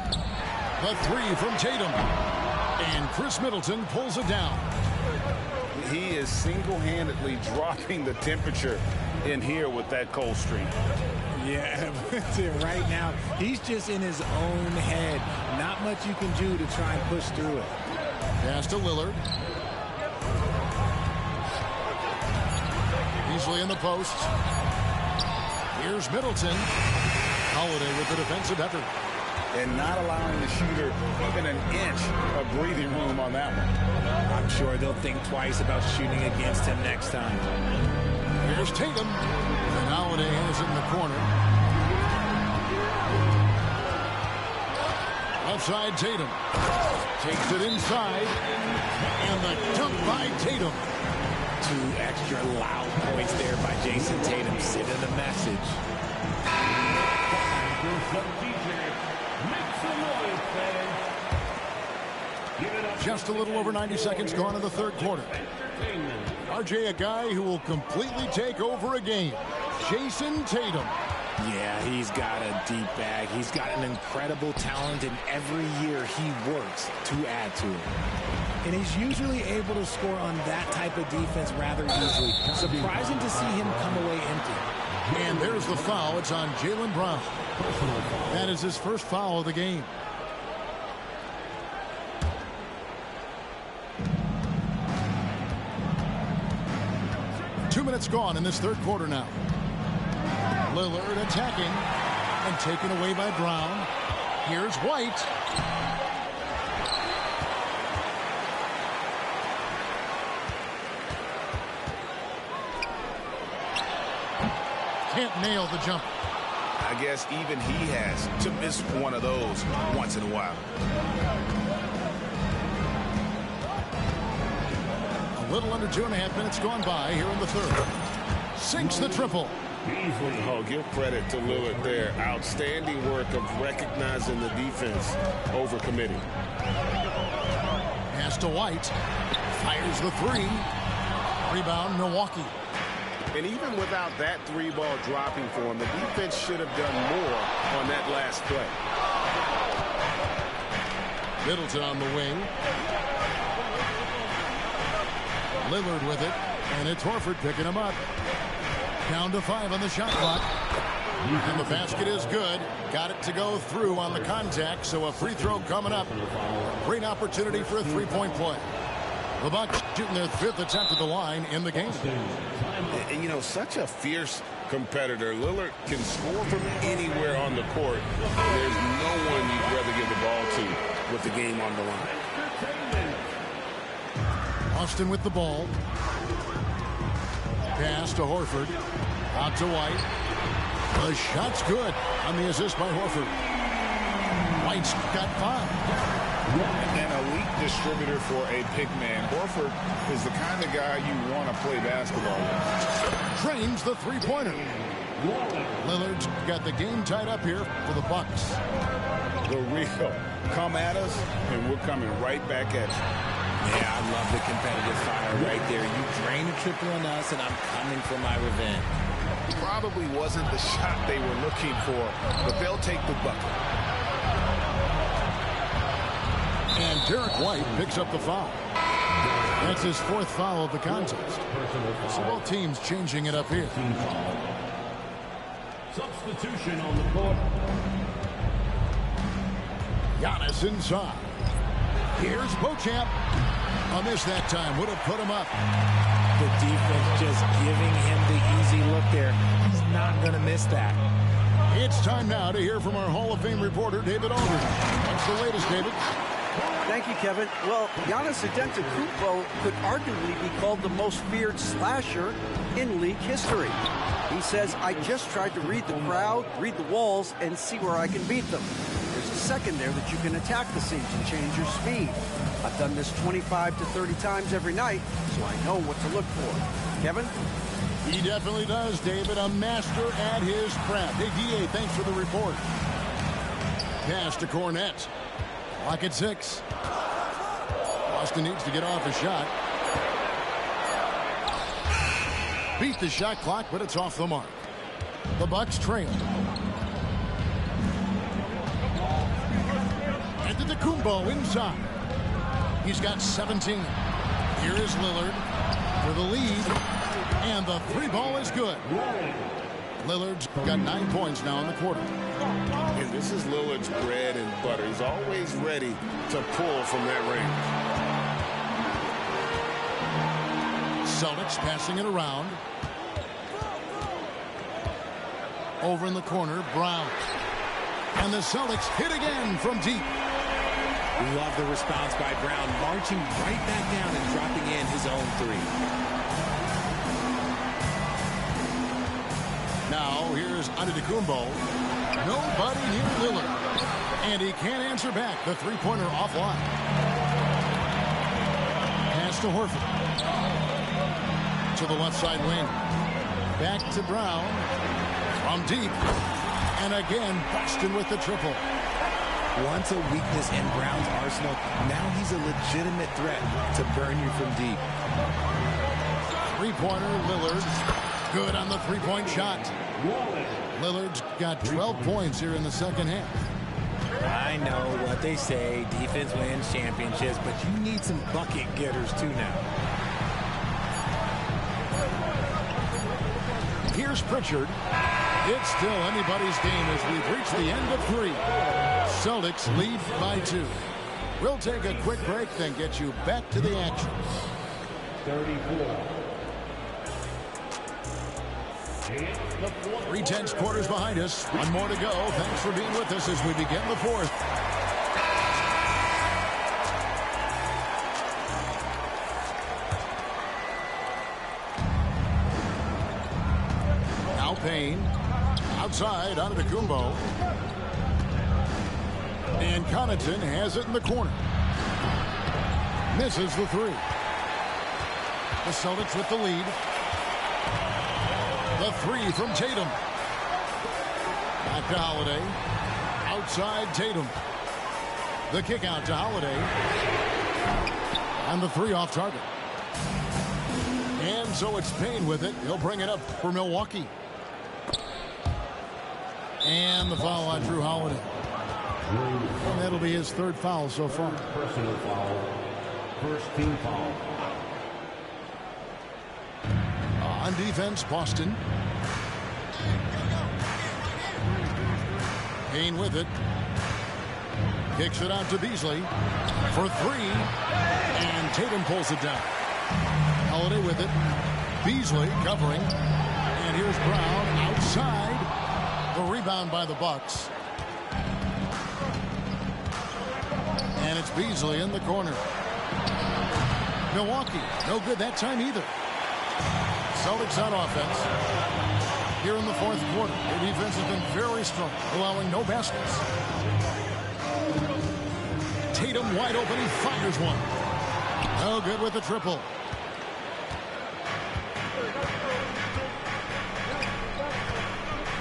The 3 from Tatum. And Chris Middleton pulls it down. He is single-handedly dropping the temperature in here with that cold streak. Yeah, right now, he's just in his own head. Not much you can do to try and push through it. Pass to Lillard. Easily in the post. Here's Middleton. Holiday with the defensive effort. And not allowing the shooter even an inch of breathing room on that one. I'm sure they'll think twice about shooting against him next time. Here's Tatum. And Holiday has it in the corner. Left side, Tatum. Takes it inside. And the dunk by Tatum. 2 extra loud points there by Jason Tatum, sending a message. Just a little over 90 seconds gone in the third quarter. RJ, a guy who will completely take over a game. Jason Tatum. Yeah, he's got a deep bag. He's got an incredible talent, and every year he works to add to it. And he's usually able to score on that type of defense rather easily. Surprising to see him come away empty. And there's the foul. It's on Jaylen Brown. That is his first foul of the game. Two minutes gone in this third quarter now. Lillard attacking and taken away by Brown. Here's White. Can't nail the jump. I guess even he has to miss one of those once in a while. A little under 2.5 minutes gone by here in the third. Sinks the triple. Oh, give credit to Lillard there. Outstanding work of recognizing the defense over committing. Pass to White. Fires the 3. Rebound, Milwaukee. And even without that 3-ball dropping for him, the defense should have done more on that last play. Middleton on the wing. Lillard with it. And it's Horford picking him up. Down to 5 on the shot clock. And the basket is good. Got it to go through on the contact, so a free throw coming up. Great opportunity for a three-point play. The Bucks shooting their 5th attempt at the line in the game. And, you know, such a fierce competitor. Lillard can score from anywhere on the court. There's no one you'd rather give the ball to with the game on the line. Austin with the ball. Pass to Horford. Out to White. The shot's good on the assist by Horford. White's got 5. An elite distributor for a big man. Horford is the kind of guy you want to play basketball with. Drains the three-pointer. Lillard's got the game tied up here for the Bucks. The real. Come at us, and we're coming right back at you. Yeah, I love the competitive fire right there. You drain a triple on us, and I'm coming for my revenge. Probably wasn't the shot they were looking for, but they'll take the bucket. And Derek White picks up the foul. That's his 4th foul of the contest. So both teams changing it up here. Substitution on the court. Giannis inside. Here's Beauchamp. A miss that time. Would have put him up. The defense just giving him the easy look there. He's not going to miss that. It's time now to hear from our Hall of Fame reporter, David Aldridge. What's the latest, David? Thank you, Kevin. Well, Giannis Antetokounmpo could arguably be called the most feared slasher in league history. He says, I just tried to read the crowd, read the walls, and see where I can beat them. There's a second there that you can attack the seams and change your speed. I've done this 25 to 30 times every night, so I know what to look for. Kevin? He definitely does, David. A master at his craft. Hey, D.A., thanks for the report. Pass to Cornette. Lock at 6. Austin needs to get off a shot. beat the shot clock, but it's off the mark. The Bucks trail. Antetokounmpo inside. He's got 17. Here is Lillard for the lead, and the three ball is good. Lillard's got 9 points now in the quarter. And this is Lillard's bread and butter. He's always ready to pull from that range. Celtics passing it around. Over in the corner, Brown. And the Celtics hit again from deep. We love the response by Brown, marching right back down and dropping in his own three. Now here's Antetokounmpo. Nobody near Lillard. And he can't answer back. The three-pointer offline. Pass to Horford. To the left side wing. Back to Brown. From deep. And again, Boston with the triple. Once a weakness in Brown's arsenal, now he's a legitimate threat to burn you from deep. Three-pointer, Lillard. Good on the three-point shot. Lillard's got 12 points here in the second half. I know what they say, defense wins championships, but you need some bucket getters too now. Here's Pritchard. It's still anybody's game as we've reached the end of 3. Celtics lead by 2. We'll take a quick break, then get you back to the action. 34. 3/10 quarters behind us. One more to go. Thanks for being with us as we begin the fourth. Now Payne. Outside, Antetokounmpo. And Connaughton has it in the corner. Misses the three. The Celtics with the lead. The three from Tatum. Back to Holiday. Outside Tatum. The kick out to Holiday. And the three off target. And so it's Payne with it. He'll bring it up for Milwaukee. And the foul on Drew Holiday. And that'll be his third foul so far. Personal foul. First team foul. On defense, Boston. Payne with it. Kicks it out to Beasley for three. And Tatum pulls it down. Holiday with it. Beasley covering. And here's Brown outside. The rebound by the Bucks. And it's Beasley in the corner. Milwaukee, no good that time either. Celtics on offense. Here in the fourth quarter, their defense has been very strong, allowing no baskets. Tatum wide open, he fires one. No good with the triple.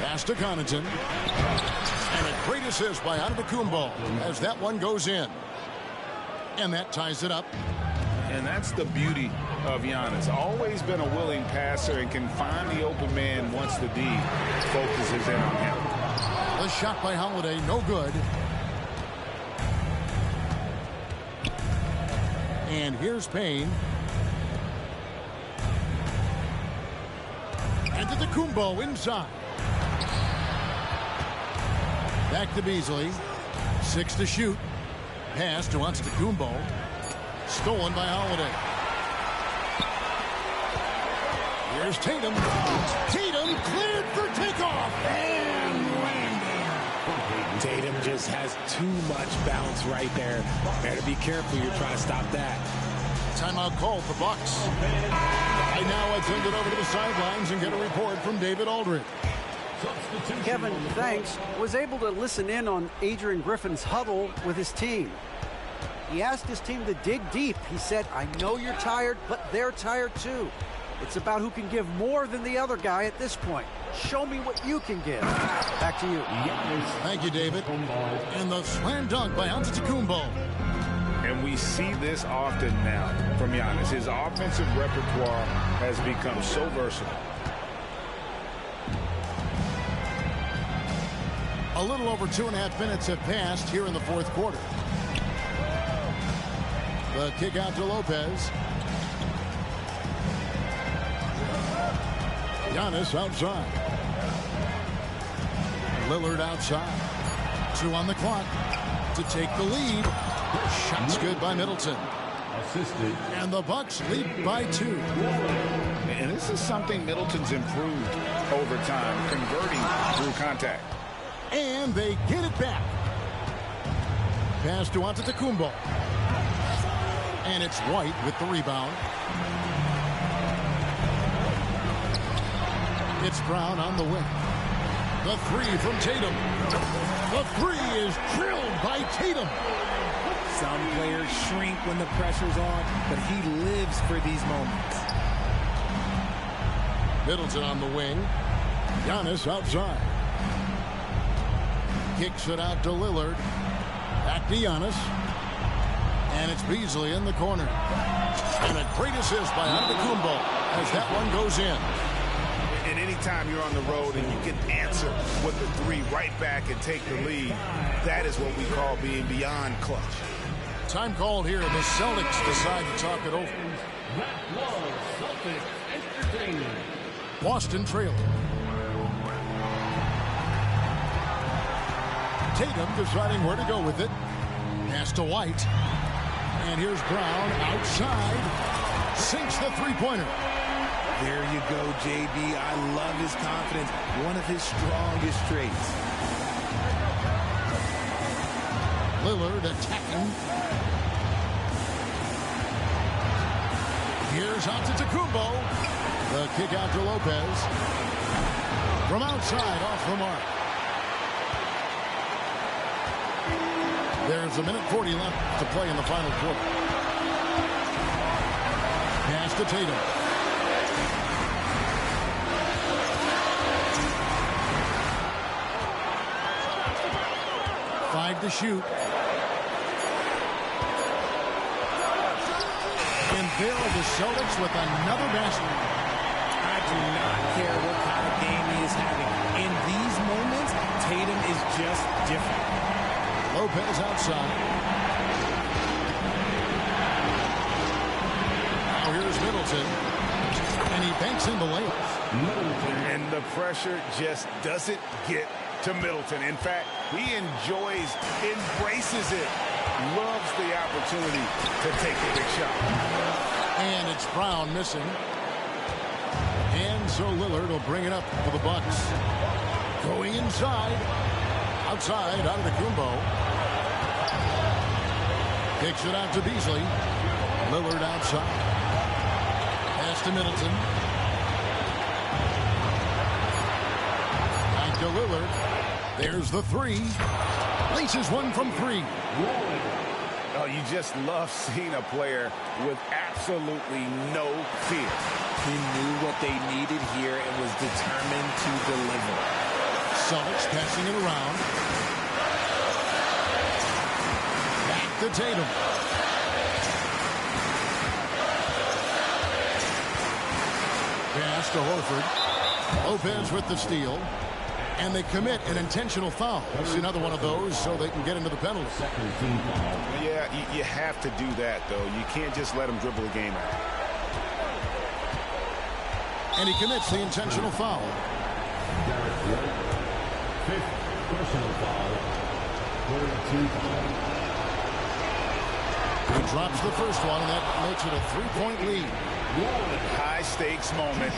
Pass to Connaughton. And a great assist by Antetokounmpo as that one goes in. And that ties it up. And that's the beauty of Giannis. Always been a willing passer and can find the open man once the D focuses in on him. The shot by Holiday, no good. And here's Payne. Antetokounmpo inside. Back to Beasley. 6 to shoot. Pass to Antetokounmpo. Stolen by Holiday. Here's Tatum. Tatum cleared for takeoff. And landing. Tatum just has too much bounce right there. Better be careful. You're trying to stop that. Timeout called the Bucks. I now attend it over to the sidelines and get a report from David Aldridge. Kevin, thanks, was able to listen in on Adrian Griffin's huddle with his team. He asked his team to dig deep. He said, I know you're tired, but they're tired too. It's about who can give more than the other guy at this point. Show me what you can give. Back to you. Thank you, David. And the slam dunk by Antetokounmpo. And And we see this often now from Giannis. His offensive repertoire has become so versatile. A little over 2.5 minutes have passed here in the fourth quarter. The kick out to Lopez. Giannis outside. Lillard outside. 2 on the clock to take the lead. Shot's good by Middleton. Assisted. And the Bucks lead by 2. And this is something Middleton's improved over time, converting through contact. And they get it back. Pass to Antetokounmpo. And it's White with the rebound. It's Brown on the wing. The 3 from Tatum. The 3 is drilled by Tatum. Some players shrink when the pressure's on, but he lives for these moments. Middleton on the wing. Giannis outside. Kicks it out to Lillard. Back to Giannis. And it's Beasley in the corner. And a great assist by Antetokounmpo as that one goes in. And anytime you're on the road and you can answer with the 3 right back and take the lead, that is what we call being beyond clutch. Time called here. The Celtics decide to talk it over. That was Celtics entertainment. Boston trailing. Tatum deciding where to go with it. Pass to White. And here's Brown outside. Sinks the three-pointer. There you go, JB. I love his confidence. One of his strongest traits. Lillard attacking. Here's Antetokounmpo. The kick out to Lopez. From outside, off the mark. There's 1:40 left to play in the final quarter. Pass to Tatum. Five to shoot. And there are the Celtics with another basket. I do not care what kind of game he is having. In these moments, Tatum is just different. Lopez outside. Now here's Middleton. And he banks in the layup. And the pressure just doesn't get to Middleton. In fact, he enjoys, embraces it, loves the opportunity to take a big shot. And it's Brown missing. And so Lillard will bring it up for the Bucks. Going inside. Outside, out of the Antetokounmpo. Kicks it out to Beasley. Lillard outside. Pass to Middleton. Back to Lillard. There's the 3. Laces one from 3. Oh, you just love seeing a player with absolutely no fear. He knew what they needed here and was determined to deliver. Celtics passing it around. Back to Tatum. Pass to Horford. Lopez with the steal. And they commit an intentional foul. That's another one of those so they can get into the penalty. Yeah, you have to do that, though. You can't just let them dribble the game out. And he commits the intentional foul. Fifth personal foul. Third team foul. He drops the first one, and that makes it a 3-point lead. High-stakes moment,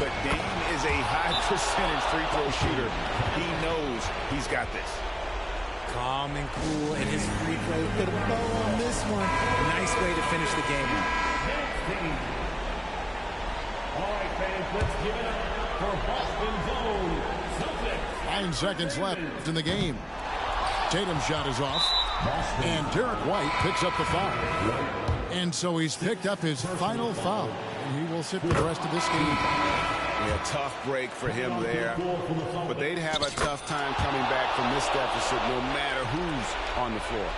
but Dame is a high-percentage free-throw shooter. He knows he's got this. Calm and cool, and his free throw put a bow on this one. Nice way to finish the game. All right, fans, let's give it up for Boston's own Celtics. 9 seconds left in the game. Tatum's shot is off. And Derek White picks up the foul. And so he's picked up his final foul. And he will sit for the rest of this game. Yeah, tough break for him there. But they'd have a tough time coming back from this deficit no matter who's on the floor.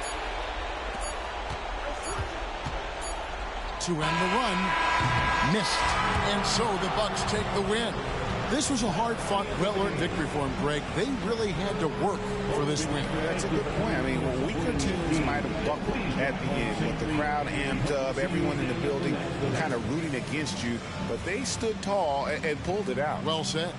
to end the run. Missed. And so the Bucs take the win. This was a hard-fought, well-earned victory for them, Greg. They really had to work for this win. That's a good point. I mean, weaker teams might have buckled at the end with the crowd amped up, everyone in the building kind of rooting against you, but they stood tall and pulled it out. Well said.